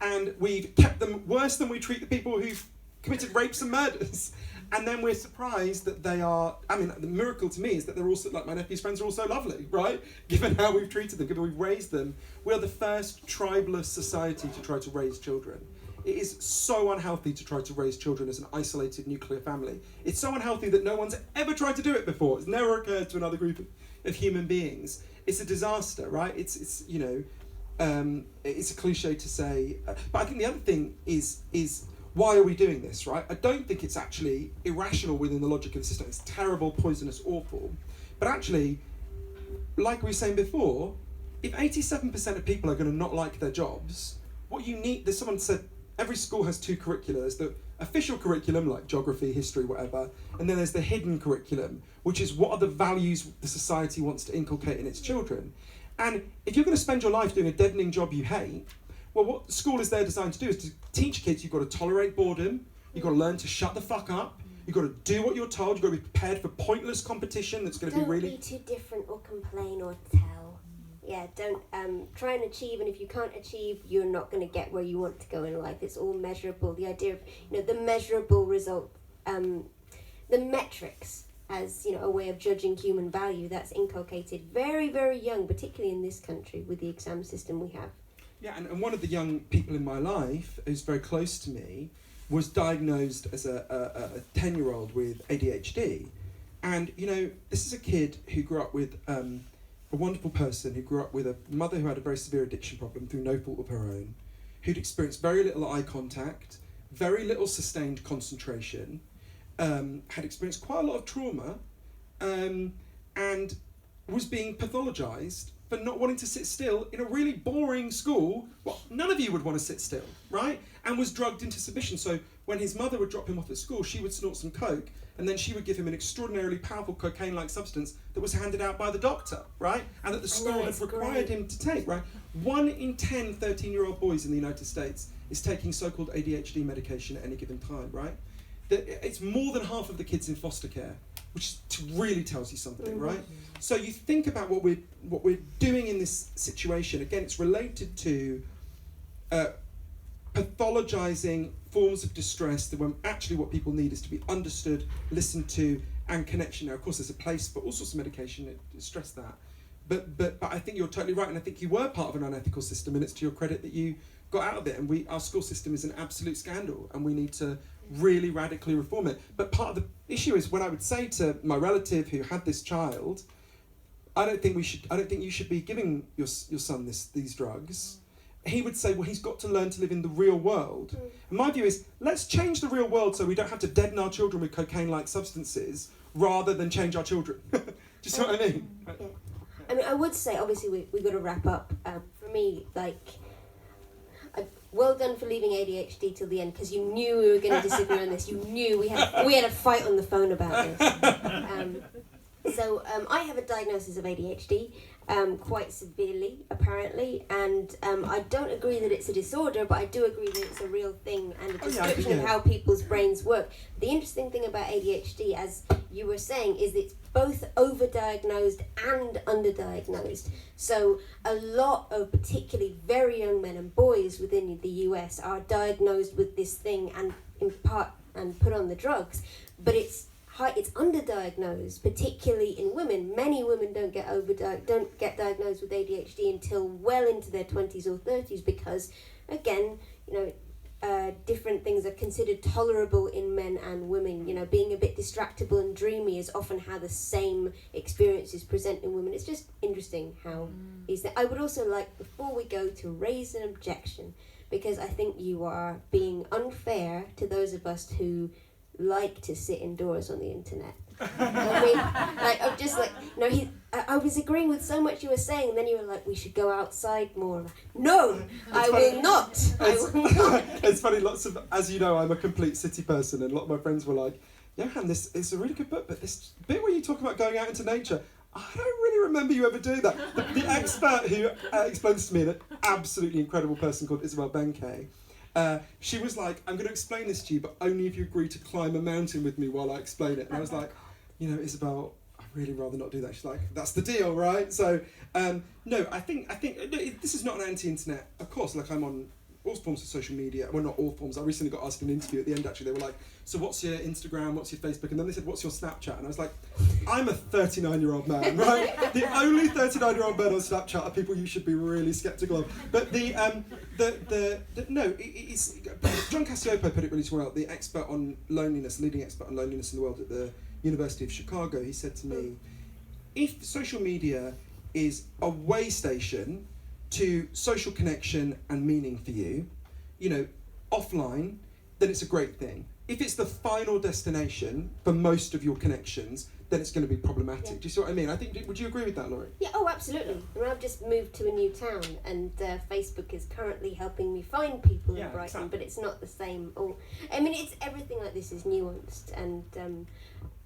And we've kept them worse than we treat the people who've committed rapes and murders. And then we're surprised that they are, I mean, the miracle to me is that they're also, like my nephew's friends are all so lovely, right? Given how we've treated them, given we've raised them. We are the first tribalist society to try to raise children. It is so unhealthy to try to raise children as an isolated nuclear family. It's so unhealthy that no one's ever tried to do it before. It's never occurred to another group of human beings. It's a disaster, right? It's you know, it's a cliche to say. But I think the other thing is why are we doing this, right? I don't think it's actually irrational within the logic of the system. It's terrible, poisonous, awful. But actually, like we were saying before, if 87% of people are going to not like their jobs, what you need, there's someone said, every school has 2 curricula. There's the official curriculum, like geography, history, whatever, and then there's the hidden curriculum, which is what are the values the society wants to inculcate in its children. And if you're going to spend your life doing a deadening job you hate, well, what the school is there designed to do is to teach kids you've got to tolerate boredom, you've got to learn to shut the fuck up, you've got to do what you're told, you've got to be prepared for pointless competition that's going to be really... Don't be too different or complain or tell. Yeah, don't try and achieve, and if you can't achieve, you're not going to get where you want to go in life. It's all measurable. The idea of, you know, the measurable result, the metrics as, you know, a way of judging human value, that's inculcated very, very young, particularly in this country with the exam system we have. Yeah, and one of the young people in my life who's very close to me was diagnosed as a 10-year-old with ADHD. And, you know, this is a kid who grew up with a wonderful person who grew up with a mother who had a very severe addiction problem through no fault of her own, who'd experienced very little eye contact, very little sustained concentration, had experienced quite a lot of trauma, and was being pathologised for not wanting to sit still in a really boring school. Well, none of you would want to sit still, right? And was drugged into submission. So when his mother would drop him off at school, she would snort some coke, and then she would give him an extraordinarily powerful cocaine-like substance that was handed out by the doctor, right? And that the school had required him to take, right? 1 in 10 13-year-old boys in the United States is taking so-called ADHD medication at any given time, right? It's more than half of the kids in foster care, which really tells you something, right? So you think about what we're doing in this situation. Again, it's related to pathologizing forms of distress that when actually what people need is to be understood, listened to, and connection. Now, of course, there's a place for all sorts of medication to stress that. But I think you're totally right, and I think you were part of an unethical system, and it's to your credit that you got out of it. And our school system is an absolute scandal, and we need to really radically reform it. But part of the issue is when I would say to my relative who had this child, I don't think you should be giving your son these drugs. He would say, well, he's got to learn to live in the real world. And my view is, let's change the real world so we don't have to deaden our children with cocaine-like substances rather than change our children. Do you see what I mean? Yeah. I mean, I would say, obviously, we've got to wrap up. For me, well done for leaving ADHD till the end, because you knew we were going to disagree on this. You knew we had a fight on the phone about this. So I have a diagnosis of ADHD, quite severely apparently, and I don't agree that it's a disorder, but I do agree that it's a real thing and a description of how people's brains work. The interesting thing about ADHD, as you were saying, is it's both overdiagnosed and underdiagnosed. So a lot of particularly very young men and boys within the US are diagnosed with this thing and in part and put on the drugs, but it's underdiagnosed, particularly in women. Many women don't get diagnosed with ADHD until well into their 20s or 30s because, again, different things are considered tolerable in men and women. Being a bit distractible and dreamy is often how the same experiences present in women. It's just interesting how these things. I would also like, before we go, to raise an objection, because I think you are being unfair to those of us who like to sit indoors on the internet. I mean, I'm just I was agreeing with so much you were saying, and then you were like, we should go outside more. No, I will not. It's funny, as you know, I'm a complete city person, and a lot of my friends were like, Johann, this is a really good book, but this bit where you talk about going out into nature, I don't really remember you ever doing that. The expert who explains to me, an absolutely incredible person called Isabel Benkei, she was like, I'm going to explain this to you, but only if you agree to climb a mountain with me while I explain it. And I was like, Isabel, I'd really rather not do that. She's like, that's the deal, right? So, no, I think this is not an anti-internet. Of course, I'm on all forms of social media. Well, not all forms. I recently got asked in an interview at the end, actually. They were like, so what's your Instagram, what's your Facebook? And then they said, what's your Snapchat? And I was like, I'm a 39-year-old man, right? The only 39-year-old men on Snapchat are people you should be really sceptical of. But it's John Cacioppo put it really well, the expert on loneliness, leading expert on loneliness in the world at the University of Chicago. He said to me, if social media is a way station to social connection and meaning for you, offline, then it's a great thing. If it's the final destination for most of your connections, then it's going to be problematic. Yeah. Do you see what I mean? Would you agree with that, Laurie? Yeah, absolutely. I've just moved to a new town, and Facebook is currently helping me find people in Brighton, exactly. But it's not the same. It's everything like this is nuanced, and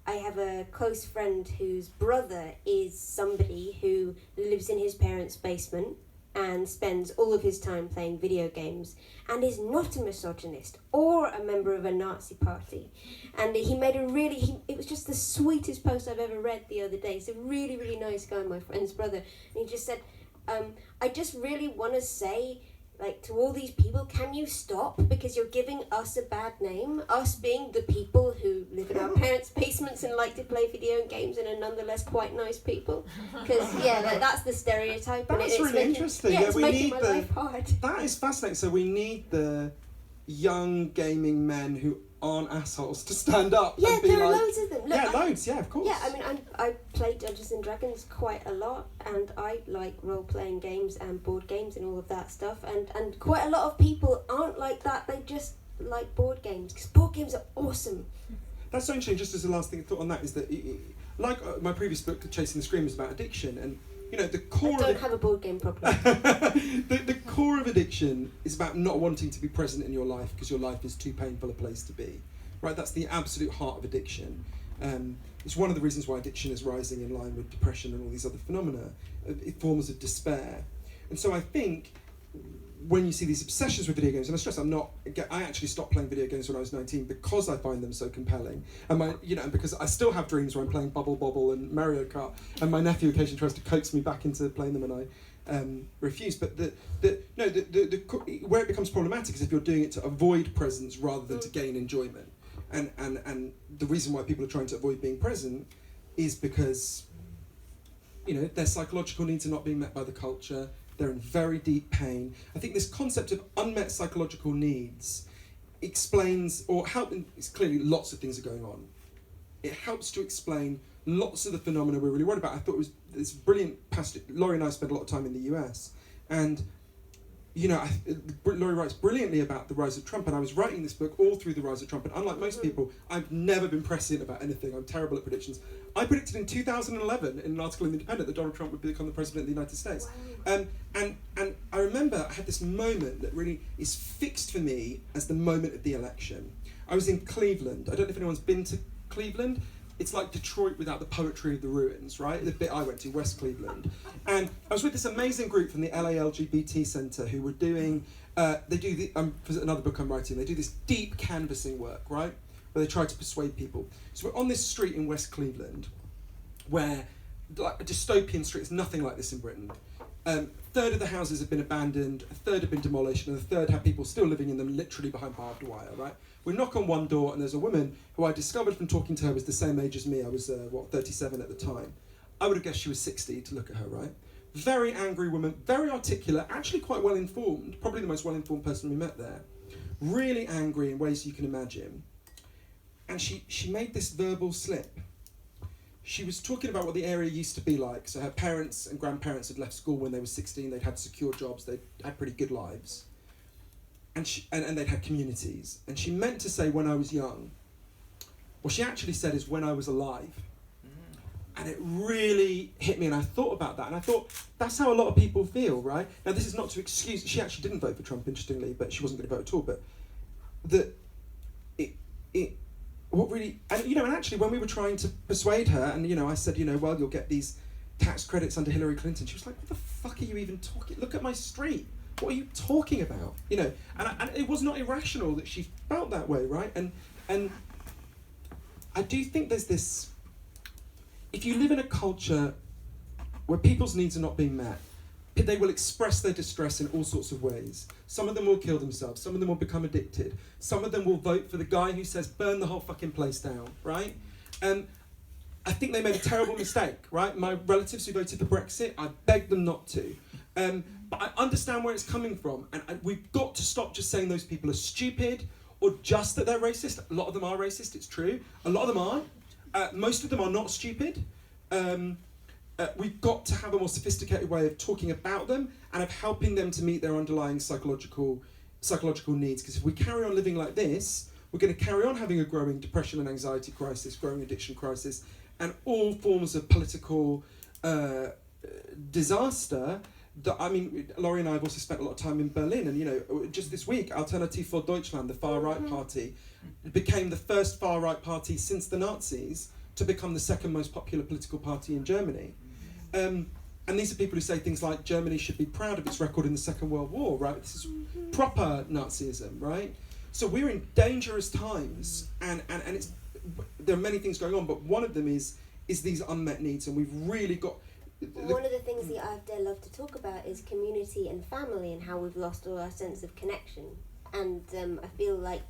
I have a close friend whose brother is somebody who lives in his parents' basement and spends all of his time playing video games and is not a misogynist or a member of a Nazi party. And he made it was just the sweetest post I've ever read the other day. He's a really, really nice guy, my friend's brother. And he just said, I just really want to say, to all these people, can you stop? Because you're giving us a bad name, us being the people who live in our parents' basements and like to play video games and are nonetheless quite nice people. Because, that's the stereotype. That's really interesting. Yeah, it's making my life hard. That is fascinating. So we need the young gaming men who aren't assholes to stand up and be there are loads of them. Look, loads, of course. Yeah, I play Dungeons and Dragons quite a lot, and I like role-playing games and board games and all of that stuff, and quite a lot of people aren't like that. They just like board games, because board games are awesome. That's so interesting. Just as the last thing I thought on that is that, my previous book, Chasing the Scream, is about addiction, and the core. I don't have a board game problem. the core of addiction is about not wanting to be present in your life because your life is too painful a place to be, right? That's the absolute heart of addiction. It's one of the reasons why addiction is rising in line with depression and all these other phenomena, forms of despair. And so I think when you see these obsessions with video games, and I stress I actually stopped playing video games when I was 19 because I find them so compelling, and and because I still have dreams where I'm playing Bubble Bobble and Mario Kart, and my nephew occasionally tries to coax me back into playing them, and I refuse. But where it becomes problematic is if you're doing it to avoid presence rather than to gain enjoyment, and the reason why people are trying to avoid being present is because their psychological needs are not being met by the culture. They're in very deep pain. I think this concept of unmet psychological needs explains, it's clearly lots of things are going on. It helps to explain lots of the phenomena we're really worried about. I thought it was this brilliant passage. Laurie and I spent a lot of time in the US, and Laurie writes brilliantly about the rise of Trump, and I was writing this book all through the rise of Trump, and unlike most people, I've never been prescient about anything. I'm terrible at predictions. I predicted in 2011 in an article in The Independent that Donald Trump would become the president of the United States. Wow. And I remember I had this moment that really is fixed for me as the moment of the election. I was in Cleveland. I don't know if anyone's been to Cleveland. it's like Detroit without the poetry of the ruins, right? The bit I went to, West Cleveland. And I was with this amazing group from the LA LGBT Centre who were doing, they do, for another book I'm writing, they do this deep canvassing work, right? Where they try to persuade people. So we're on this street in West Cleveland where, like a dystopian street, it's nothing like this in Britain. A third of the houses have been abandoned, a third have been demolished, and a third have people still living in them literally behind barbed wire, right? We knock on one door and there's a woman who I discovered from talking to her was the same age as me. I was, 37 at the time. I would have guessed she was 60 to look at her, right? Very angry woman, very articulate, actually quite well informed, probably the most well informed person we met there. Really angry in ways you can imagine. And she made this verbal slip. She was talking about what the area used to be like. So her parents and grandparents had left school when they were 16, they'd had secure jobs, they'd had pretty good lives. And they'd had communities. And she meant to say when I was young. What she actually said is when I was alive. And it really hit me, and I thought about that, and I thought, that's how a lot of people feel, right? Now this is not to excuse, she actually didn't vote for Trump, interestingly, but she wasn't going to vote at all, but what really, and actually when we were trying to persuade her, and I said, well, you'll get these tax credits under Hillary Clinton, she was like, what the fuck are you even talking, look at my street, what are you talking about, and it was not irrational that she felt that way, right? And I do think there's this, if you live in a culture where people's needs are not being met, they will express their distress in all sorts of ways. Some of them will kill themselves, some of them will become addicted, some of them will vote for the guy who says, burn the whole fucking place down, right? And I think they made a terrible mistake, right? My relatives who voted for Brexit, I begged them not to. But I understand where it's coming from, and we've got to stop just saying those people are stupid, or just that they're racist. A lot of them are racist, it's true. A lot of them are. Most of them are not stupid. We've got to have a more sophisticated way of talking about them and of helping them to meet their underlying psychological needs. Because if we carry on living like this, we're going to carry on having a growing depression and anxiety crisis, growing addiction crisis, and all forms of political disaster. Laurie and I have also spent a lot of time in Berlin, and just this week, Alternative für Deutschland, the far-right party, became the first far-right party since the Nazis to become the second most popular political party in Germany. And these are people who say things like Germany should be proud of its record in the Second World War, right? This is proper Nazism, right? So we're in dangerous times, and there are many things going on, but one of them is these unmet needs, and we've really got... One of the things that I love to talk about is community and family, and how we've lost all our sense of connection. And I feel like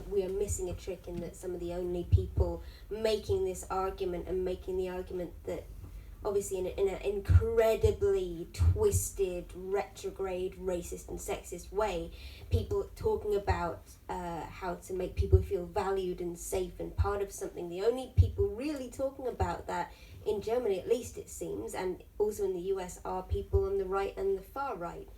we are missing a trick in that some of the only people making this argument, and making the argument that obviously in an incredibly twisted, retrograde, racist and sexist way, people talking about how to make people feel valued and safe and part of something. The only people really talking about that, in Germany at least it seems, and also in the US, are people on the right and the far right.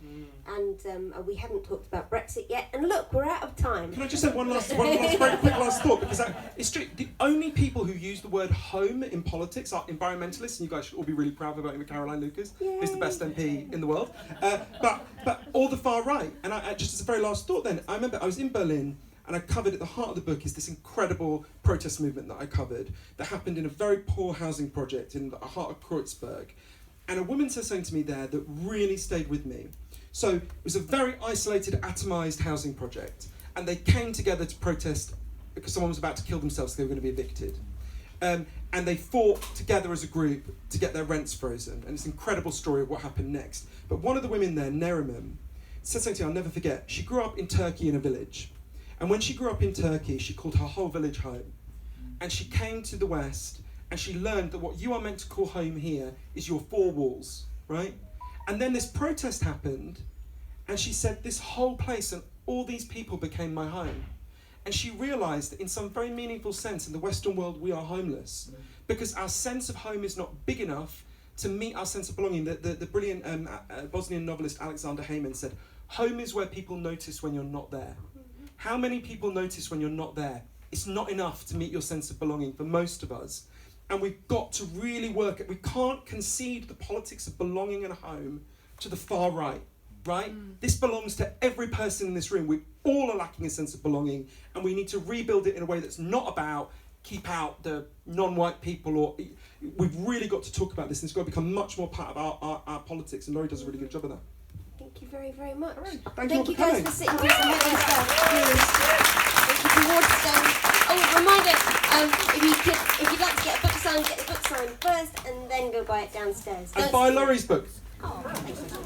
And we haven't talked about Brexit yet, and look, we're out of time. Can I just say one last very quick last thought, because it's true, the only people who use the word home in politics are environmentalists, and you guys should all be really proud of voting for Caroline Lucas, who's the best MP in the world, but all the far right. And I just as a very last thought then, I remember I was in Berlin, and I covered at the heart of the book is this incredible protest movement that I covered that happened in a very poor housing project in the heart of Kreuzberg. And a woman said something to me there that really stayed with me. So it was a very isolated, atomised housing project, and they came together to protest because someone was about to kill themselves, so they were going to be evicted. And they fought together as a group to get their rents frozen. And it's an incredible story of what happened next. But one of the women there, Neriman, said something to me I'll never forget. She grew up in Turkey in a village. And when she grew up in Turkey, she called her whole village home. And she came to the West, and she learned that what you are meant to call home here is your four walls, right? And then this protest happened, and she said, this whole place and all these people became my home. And she realised that in some very meaningful sense, in the Western world, we are homeless. Because our sense of home is not big enough to meet our sense of belonging. The brilliant Bosnian novelist Alexander Heyman said, home is where people notice when you're not there. How many people notice when you're not there? It's not enough to meet your sense of belonging for most of us. And we've got to really work it. We can't concede the politics of belonging and home to the far right, right? This belongs to every person in this room. We all are lacking a sense of belonging, and we need to rebuild it in a way that's not about keep out the non-white people, or we've really got to talk about this, and it's got to become much more part of our politics, and Laurie does a really good job of that. Thank you very, very much. Right. Thank you for guys coming. for sitting through some heavy stuff. Thank you for Waterstone. Oh, reminder, if you'd like to get a book signed, get the book signed first and then go buy it downstairs. And buy Laurie's book. Oh, thank you.